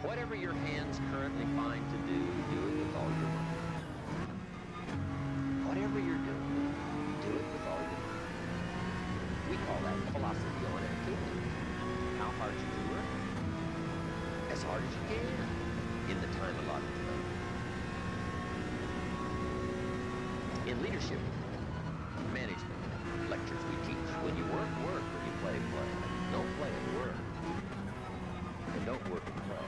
Whatever your hands currently find to do it with all your might. Whatever you're doing, do it with all your might. We call that philosophy on activity. How hard should you work? As hard as you can, in the time allotted to them. In leadership, management, lectures we teach, when you work, work. When you play, play. Don't play and work. And don't work and play.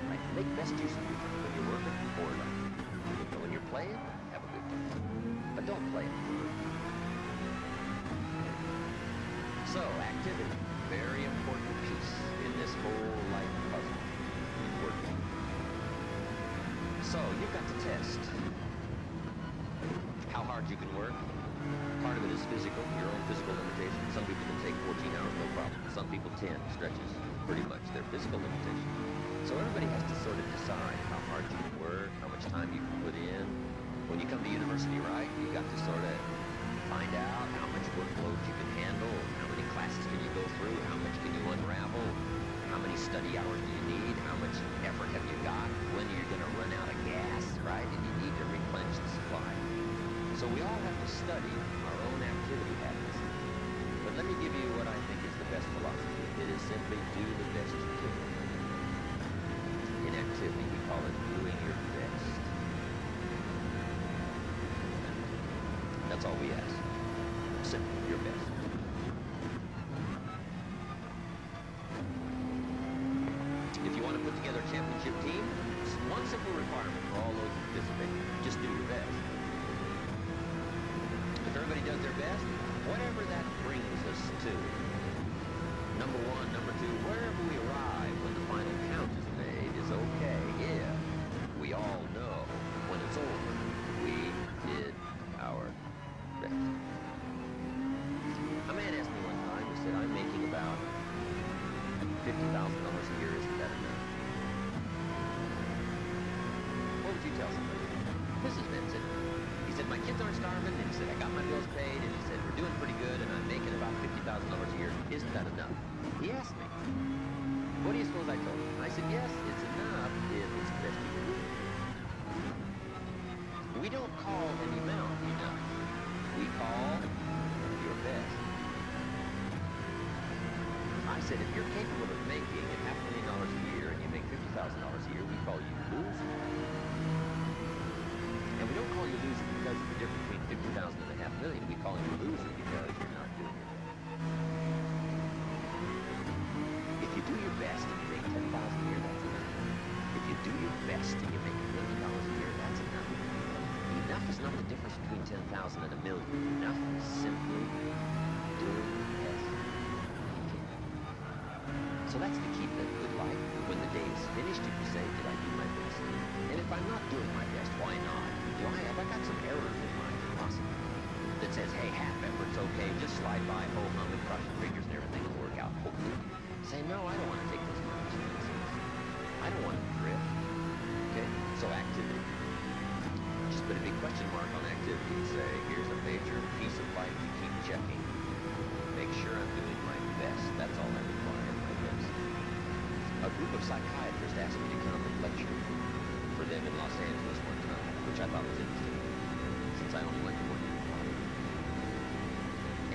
Right? Make best use of your time. When you're working, or not. But when you're playing, have a good time. But don't play and work. So, activity, very important piece in this whole life puzzle. Working. So, you've got to test how hard you can work. Part of it is physical, your own physical limitations. Some people can take 14 hours, no problem. Some people 10 stretches, pretty much their physical limitations. So everybody has to sort of decide how hard you can work, how much time you can put in. When you come to university, right, you got to sort of find out how much workload you can handle, how many classes can you go through, how much can you unravel, how many study hours do you need, how much effort have you got, when you're going to run out of gas, right, and you need to replenish the supply. So we all have to study our own activity habits. But let me give you what I think is the best philosophy. It is simply do the best you can. In activity, we call it doing your best. That's all we ask. Simply your best. If you want to put together a championship team, one simple requirement for all those who participate, just do your best. If everybody does their best, whatever that brings us to, number one, number two, wherever we arrive when the final count is made is okay if we all know when it's over, we did our best. A man asked me one time, he said, I'm making about $50,000 a year isn't that enough? What would you tell somebody? Businessman said, he said, my kids aren't starving, and he said, I got my bills paid, and he said, we're doing pretty good, and I'm making about $50,000 a year. Isn't that enough? He asked me. What do you suppose I told him? I said, yes, it's enough if it's the best you can do. We don't call an amount enough. We call your best. I said, if you're capable of making $500,000 a year and you make $50,000 a year, we call you loser. And we don't call you loser because of the difference between $50,000 and $500,000. We call you loser because you're not doing your best. If you do your best and you make $10,000 a year, that's enough. If you do your best and you make $1 million a year, that's enough. Enough is not the difference between 10,000 and 1 million. Enough is simply doing your best you can. So that's the key to a good life. When the day is finished, you can say, did I do my best? And if I'm not doing my best, why not? Have I got some errors in my philosophy that says, hey, half effort's okay, just slide by, ho-hum, and cross your fingers and everything will work out, hopefully. Say, no, I don't want to take those consequences. I don't want to drift. Okay? So activity. Just put a big question mark on activity and say, here's a major piece of life you keep checking. Make sure I'm doing my best. That's all I require, my best. A group of psychiatrists asked me to come and lecture for them in Los Angeles one time, which I thought was interesting, since I only went to one year.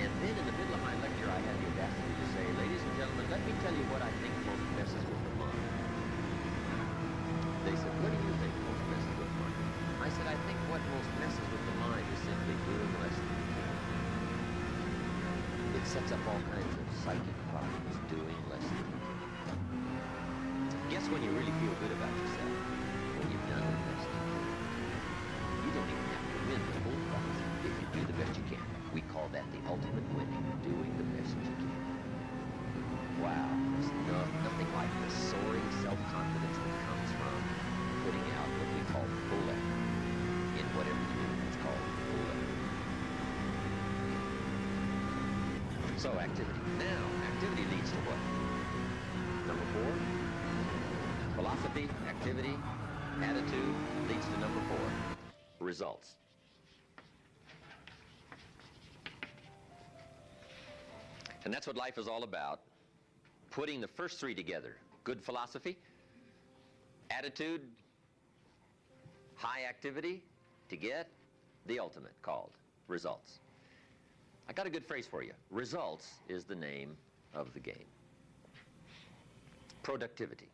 And then in the middle of my lecture, I had the audacity to say, ladies and gentlemen, let me tell you what I think most messes with the mind. They said, what do you think most messes with the mind? I said, I think what most messes with the mind is simply doing less than you can. It sets up all kinds of psychic problems, doing less than you can. Guess when you really feel good about yourself? When you've done the best you can. You don't even have to win the whole prize if you do the best you can. We call that the ultimate winning, doing the best you can. Wow, there's nothing like the soaring self-confidence that comes from putting out what we call full effort in whatever you do. It's called full effort. So activity. Now, activity leads to what? Number 4. Philosophy, activity, attitude leads to number 4. Results. And that's what life is all about. Putting the first 3 together. Good philosophy, attitude, high activity to get the ultimate called results. I got a good phrase for you. Results is the name of the game. Productivity.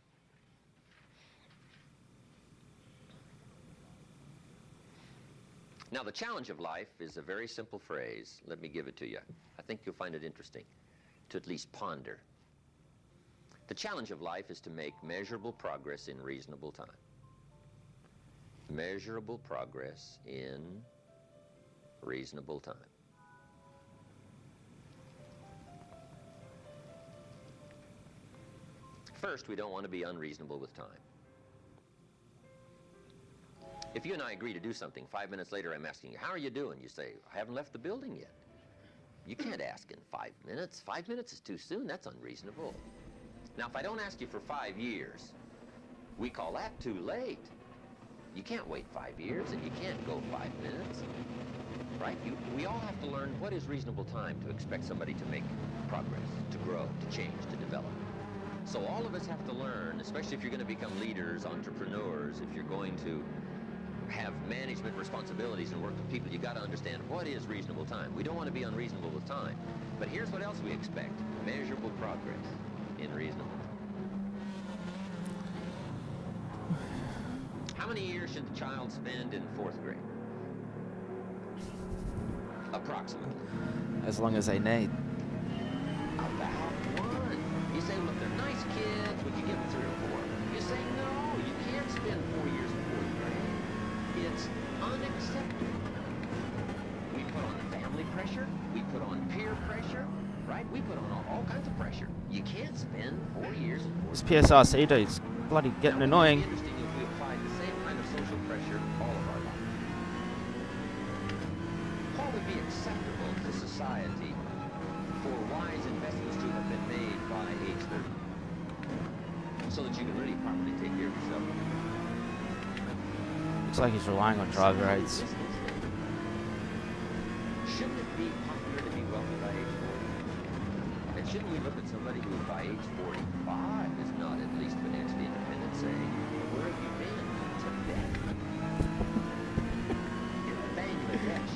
Now, the challenge of life is a very simple phrase. Let me give it to you. I think you'll find it interesting to at least ponder. The challenge of life is to make measurable progress in reasonable time. Measurable progress in reasonable time. First, we don't want to be unreasonable with time. If you and I agree to do something, 5 minutes later I'm asking you, how are you doing? You say, I haven't left the building yet. You can't ask in 5 minutes. 5 minutes is too soon. That's unreasonable. Now, if I don't ask you for 5 years, we call that too late. You can't wait 5 years, and you can't go 5 minutes, right? We all have to learn what is reasonable time to expect somebody to make progress, to grow, to change, to develop. So all of us have to learn, especially if you're going to become leaders, entrepreneurs, if you're going to have management responsibilities and work with people, you've got to understand what is reasonable time. We don't want to be unreasonable with time. But here's what else we expect. Measurable progress in reasonable time. How many years should the child spend in 4th grade? Approximately. As long as they need. About 1. You say, well, if they're nice kids, would you give them 3 or 4? You say, no, you can't spend 4 years in 4th grade. It's unacceptable. We put on family pressure. We put on peer pressure. Right? We put on all kinds of pressure. You can't spend 4 years in 4th grade. This PSRC dude's bloody getting annoying. It would be interesting if we applied the same kind of social pressure all of our life. What would be acceptable to society for wise investments to have been made by age 30? so that you can really properly take care of yourself. Looks like he's relying on driver aids. Shouldn't it be popular to be wealthy by age 40? And shouldn't we look at somebody who by age 45 is not at least financially independent, saying, where have you been? Tibet. In Bangladesh.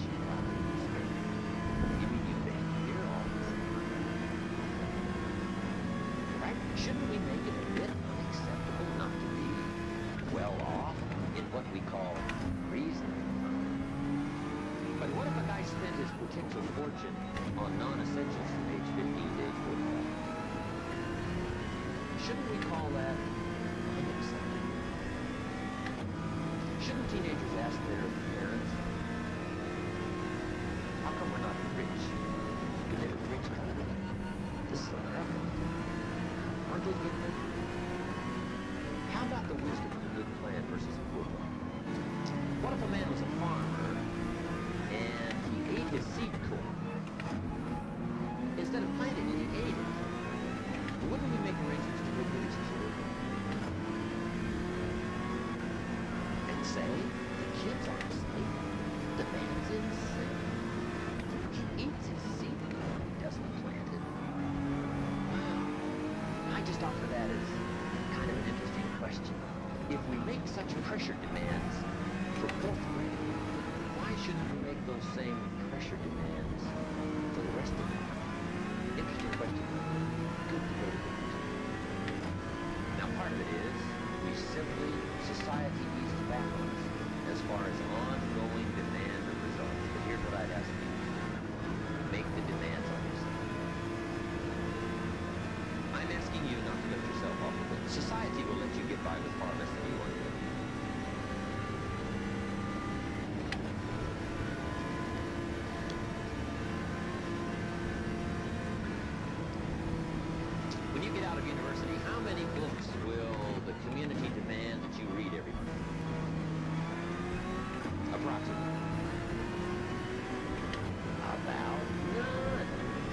You mean you've been here all this time? Right? Shouldn't we make it a bit unacceptable not to be well off in what we call reasonable time? But what if a guy spent his potential fortune on non-essentials from age 15 to age 45? Shouldn't we call that unacceptable? Shouldn't teenagers ask their parents, how come we're not rich? You live a rich country. This is America. Aren't they getting it? How about the wisdom of a good plan versus a poor plan? What if a man was a farmer and he ate his seed corn? Instead of planting it, he ate it. Wouldn't we make arrangements to live with his children? And say, the kids aren't safe. The man's insane. He eats his seed corn, he doesn't plant it. Wow. I just offer that as kind of an interesting question. If we make such pressure demands for fourth grade, why shouldn't we make those same pressure demands for the rest of them? Interesting question. Good debate. Now, part of it is we simply, society needs to back us as far as ongoing demand of results. But here's what I'd ask you. Make the demands on yourself. I'm asking you not to let yourself off the hook. Society will let you get by with far less than you want to do. When you get out of university, how many books will the community demand that you read every month? Approximately. About none.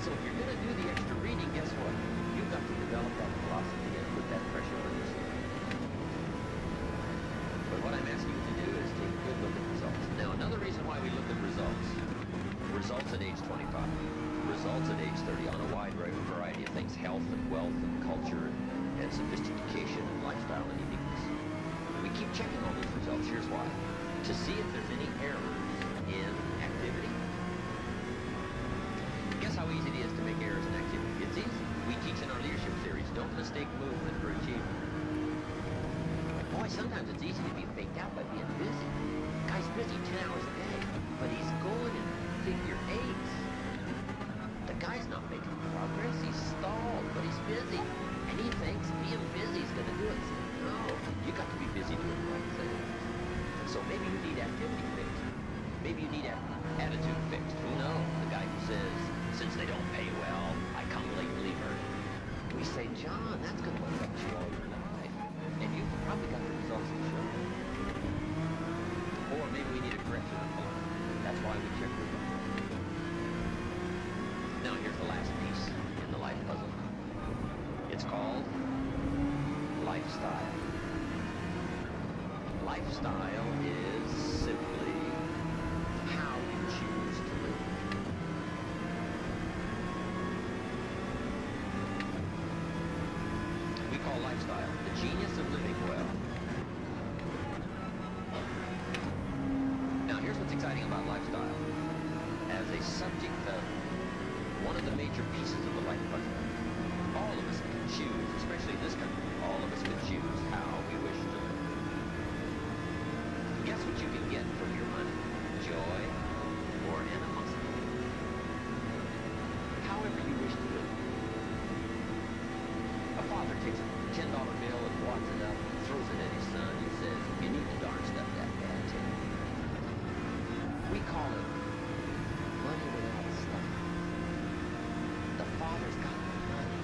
So if you're going to do the extra reading, guess what? You've got to develop that philosophy and put that pressure on yourself. But what I'm asking you to do is take a good look at results. Now, another reason why we look at results at age 25, results at age 30 on a wide variety of things, health and wealth and culture and sophistication and lifestyle and uniqueness. We keep checking all those results. Here's why. To see if there's any errors in activity. Guess how easy it is to make errors in activity? It's easy. We teach in our leadership series, don't mistake movement for achievement. Boy, sometimes it's easy to be faked out by being busy. Guy's busy 10 hours a day, but he's going in figure eights. The guy's not making progress. He's stalled, but he's busy. And he thinks being busy is going to do it. No, you got to be busy doing the right thing. So maybe you need activity fixed. Maybe you need attitude fixed. Who knows? The guy who says, since they don't pay well, I come late and leave early. We say, John, that's going to affect you all your life. And you've probably got the results to show. Or maybe we need a correction of thought. That's why we check with them. Now here's the last piece in the life puzzle. It's called lifestyle. Lifestyle is simply how you choose to live. We call lifestyle the genius of living well. Now here's what's exciting about lifestyle. As a subject of one of the major pieces of the life puzzle, all of us can choose, especially in this country, all of us can choose how we wish to live. Guess what you can get from your money? Joy or animosity. However you wish to live. A father takes a $10 bill and wads it up, throws it at his son, and says, you need the darn stuff that bad, Tim. We call it money without stuff. The father's got the money,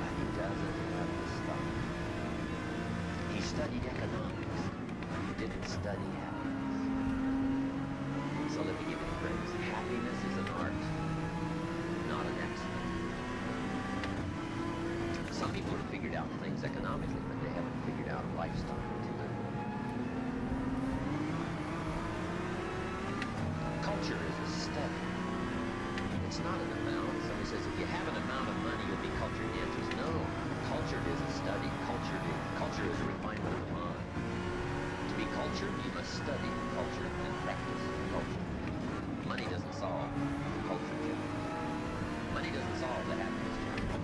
but he doesn't have the stuff. He studied economics, but he didn't study happiness. So let me give you the phrase. Happiness is an art, not an accident. Some people have figured out things economically, but they figured out a lifestyle to live. Culture is a study. It's not an amount. Somebody says, if you have an amount of money, you'll be cultured. The answer is no. Culture is a study. Culture is a refinement of the mind. To be cultured, you must study culture and practice culture. Money doesn't solve the culture challenge. Money doesn't solve the happiness challenge.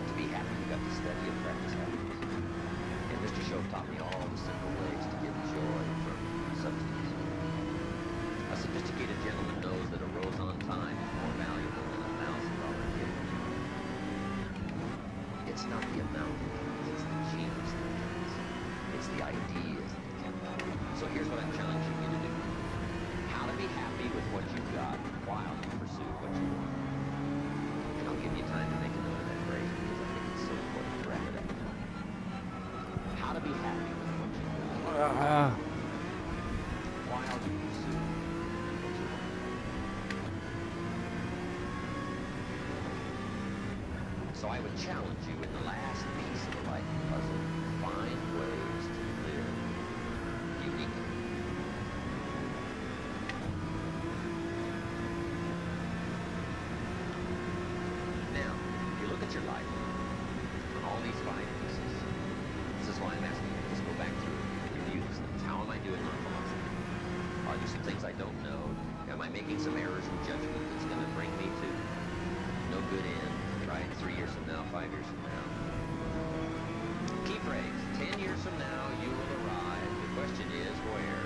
To be happy, you've got to study and practice happiness. And Mr. Show taught me all the simple ways to get joy from substance. A sophisticated gentleman knows that a rose on time is more valuable than $1,000 gift. It's not the amount that counts, it's the genius that counts. It's the ideas that count. So here's what I'm challenging you to do. How to be happy with what you've got while you pursue what you want. And I'll give you time to make a note of that phrase because I think it's so important to wrap it up. How to be happy with what you've got while you pursue what you want. So I would challenge you in the last piece of the life puzzle, find ways to live uniquely. Now, if you look at your life on all these 5 pieces, this is why I'm asking you to just go back through and review these things. How am I doing on philosophy? Are there some things I don't know? Am I making some errors in judgment that's going to bring me to no good end, right? 3 years from now, 5 years from now. Key phrase, 10 years from now, you will arrive. The question is, where?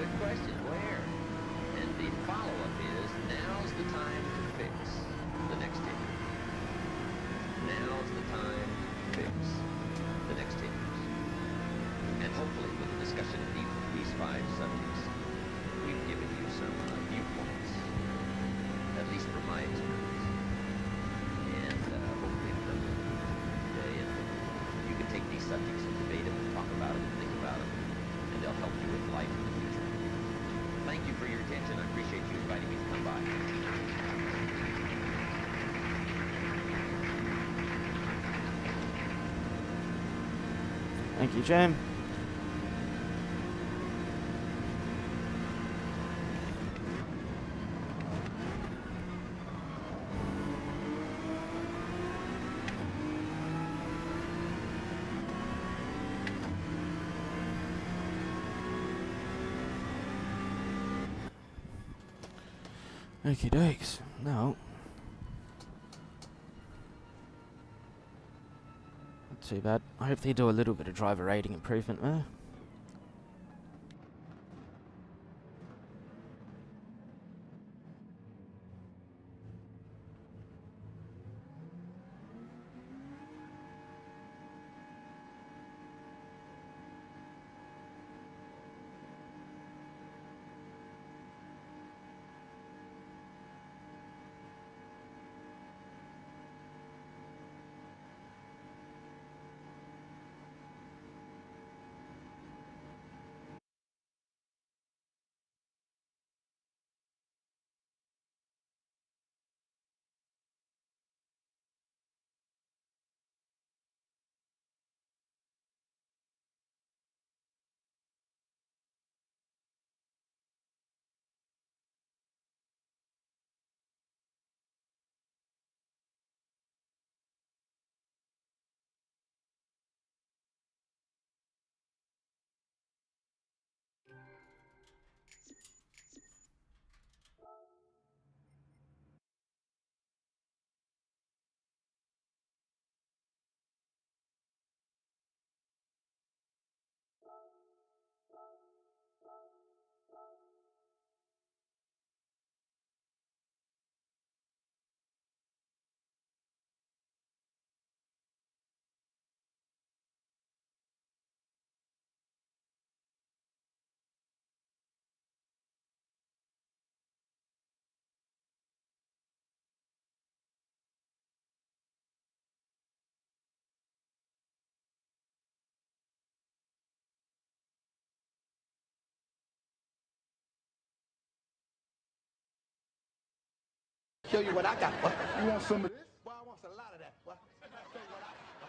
Good question, where? And the follow-up is, now's the time to fix the next 10 years. Now's the time to fix the next 10 years. And hopefully, with the discussion of these 5 subjects, we've given you some viewpoints, at least from my experience. And hopefully I've done that today. And you can take these subjects and debate them and talk about them and think about them, and they'll help you with life in the future. Thank you for your attention. I appreciate you inviting me to come by. Thank you, Jim. Okie dokes. Now, not too bad. I hope they do a little bit of driver rating improvement there. Show you what I got. What? You want some of this? Boy, I want a lot of that. What? Show you what I got.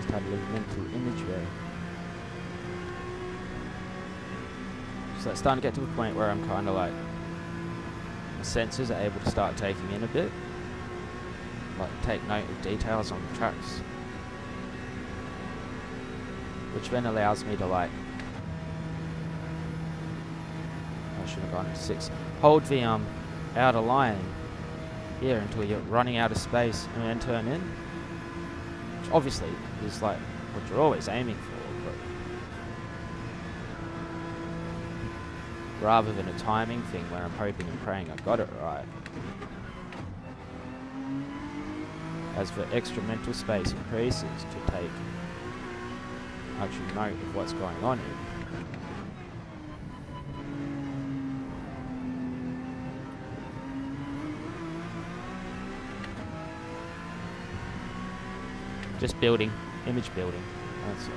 just had a little mental image there. So it's starting to get to a point where I'm kind of like, my senses are able to start taking in a bit. Like take note of details on the tracks. Which then allows me to like, I should have gone to 6. Hold the outer line here until you're running out of space and then turn in. Which obviously is like what you're always aiming for, but rather than a timing thing where I'm hoping and praying I got it right. As the extra mental space increases to take actual note of what's going on here. Just building, image building, that's all.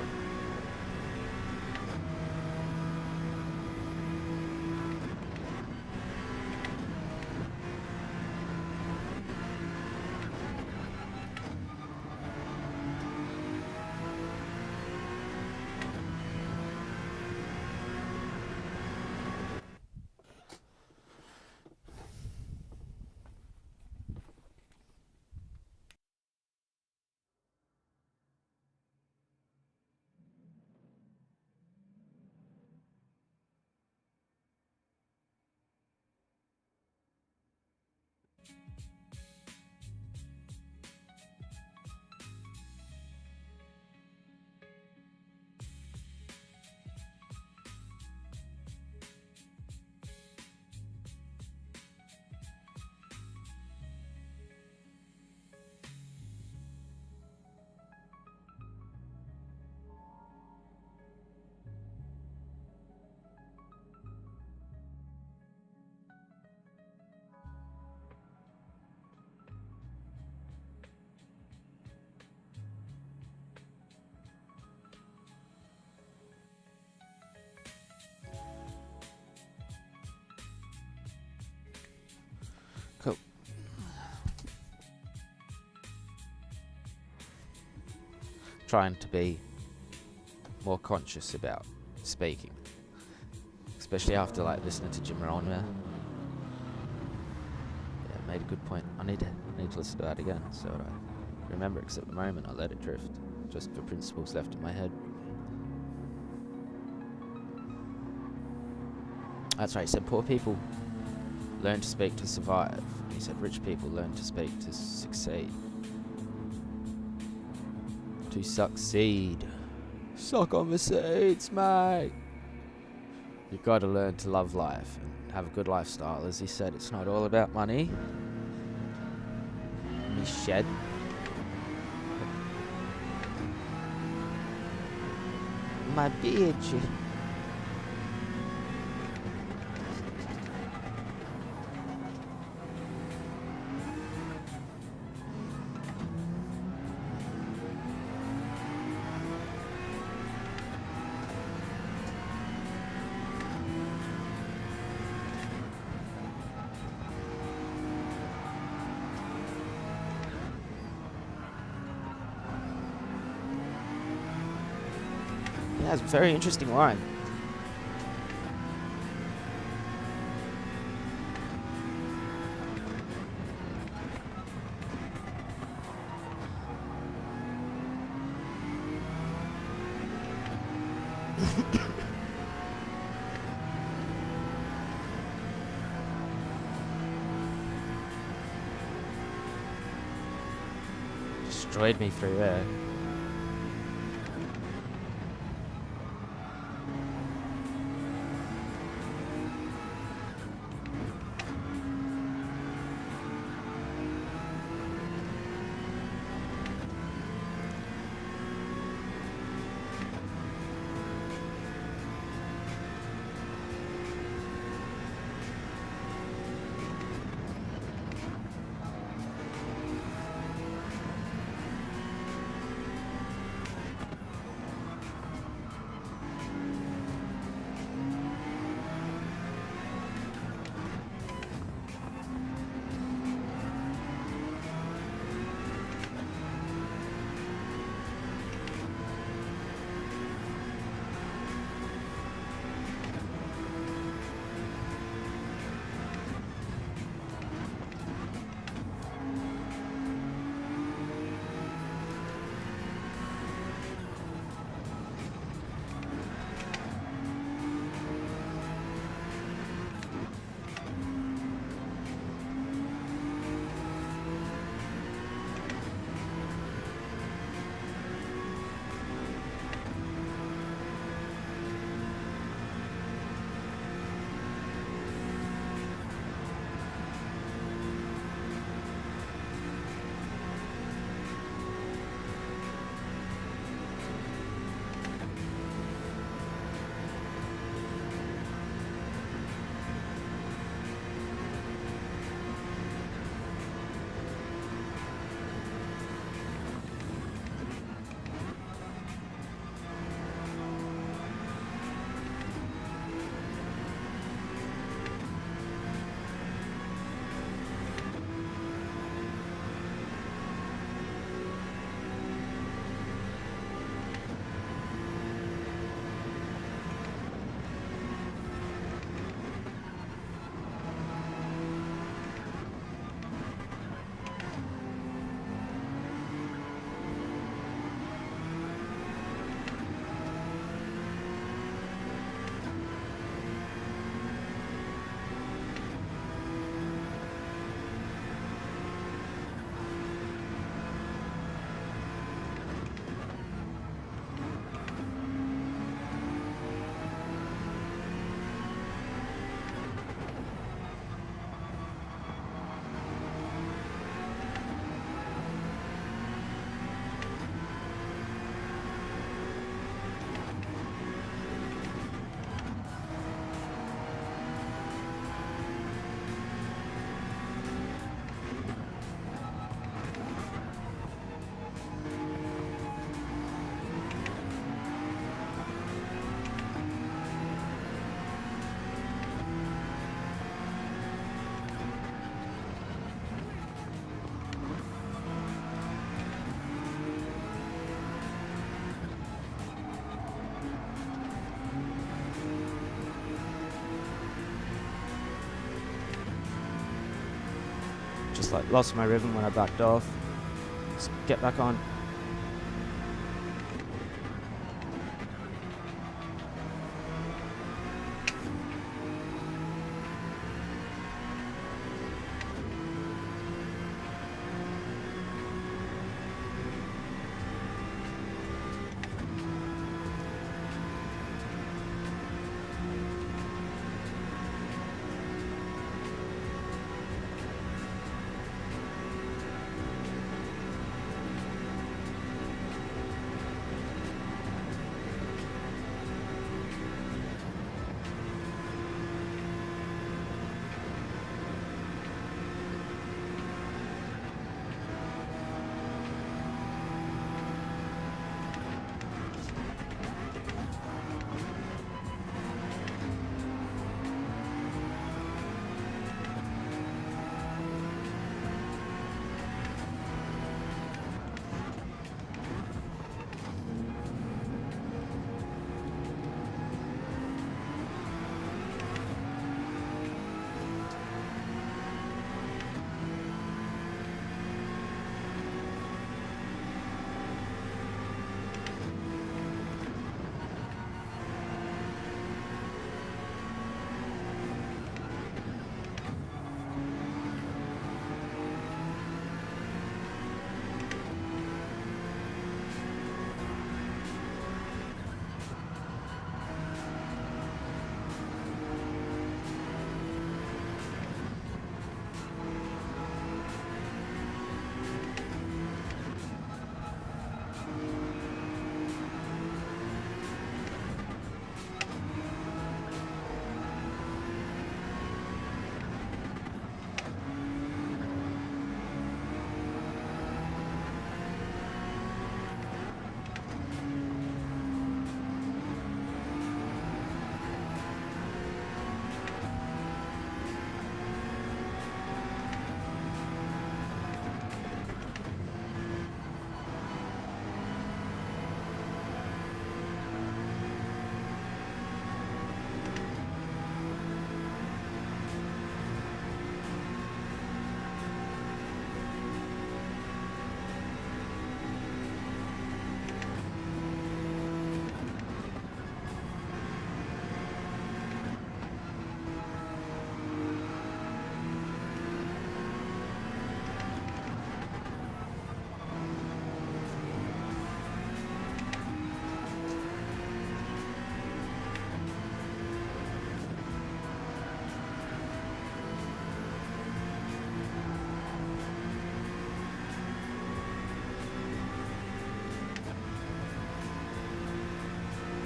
Cool. Trying to be more conscious about speaking, especially after like listening to Jim Rohn there. Yeah, made a good point. I need to listen to that again so that I remember it, because at the moment I let it drift, just the principles left in my head. That's right, he said poor people learn to speak to survive. He said rich people learn to speak to succeed. To succeed. Suck on the seeds, mate. You've got to learn to love life and have a good lifestyle. As he said, it's not all about money. Me shed. My bitch. That's a very interesting line. Destroyed me through there. just like lost my rhythm when I backed off. Just get back on.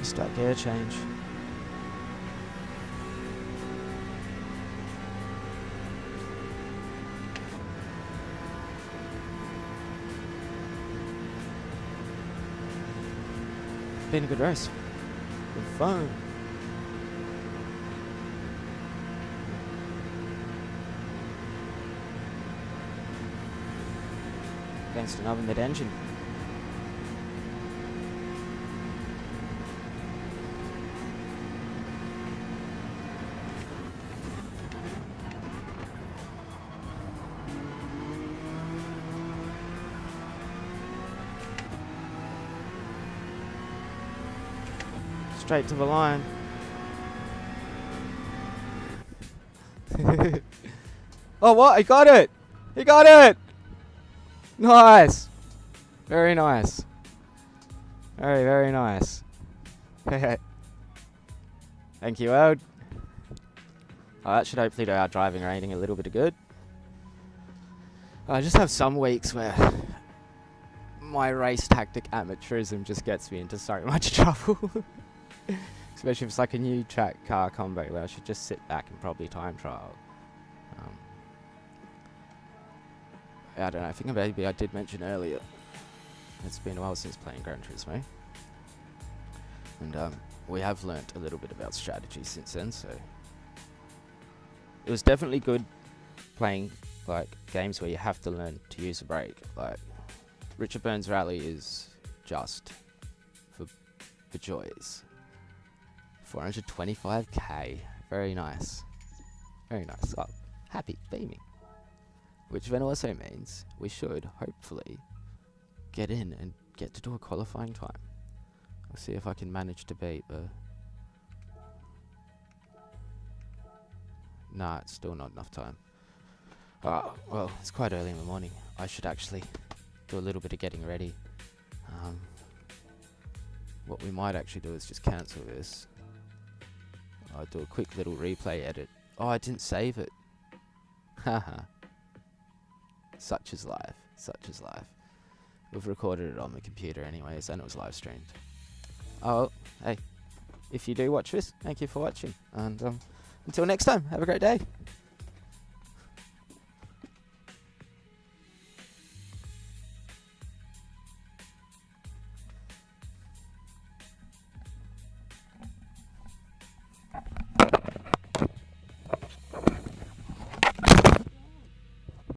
Start gear change. Been a good race. Good fun. Against another mid-engine. Straight to the line. Oh, what? He got it! He got it! Nice! Very nice. Very, very nice. Thank you, Ode. Oh, that should hopefully do our driving rating a little bit of good. I just have some weeks where my race tactic amateurism just gets me into so much trouble. Especially if it's like a new track car combo where I should just sit back and probably time trial. I don't know, I think maybe I did mention earlier, it's been a while since playing Gran Turismo. And we have learnt a little bit about strategy since then, so it was definitely good playing like games where you have to learn to use a brake. Like Richard Burns Rally is just for joys. 425k, very nice, very nice. Oh, happy, beaming. Which then also means we should, hopefully, get in and get to do a qualifying time. I'll see if I can manage to beat the... Nah, it's still not enough time. Oh, well, it's quite early in the morning. I should actually do a little bit of getting ready. What we might actually do is just cancel this. I'll do a quick little replay edit. Oh, I didn't save it. Haha. Such is life. Such is life. We've recorded it on the computer anyways, and it was live streamed. Oh, hey. If you do watch this, thank you for watching. And until next time, have a great day.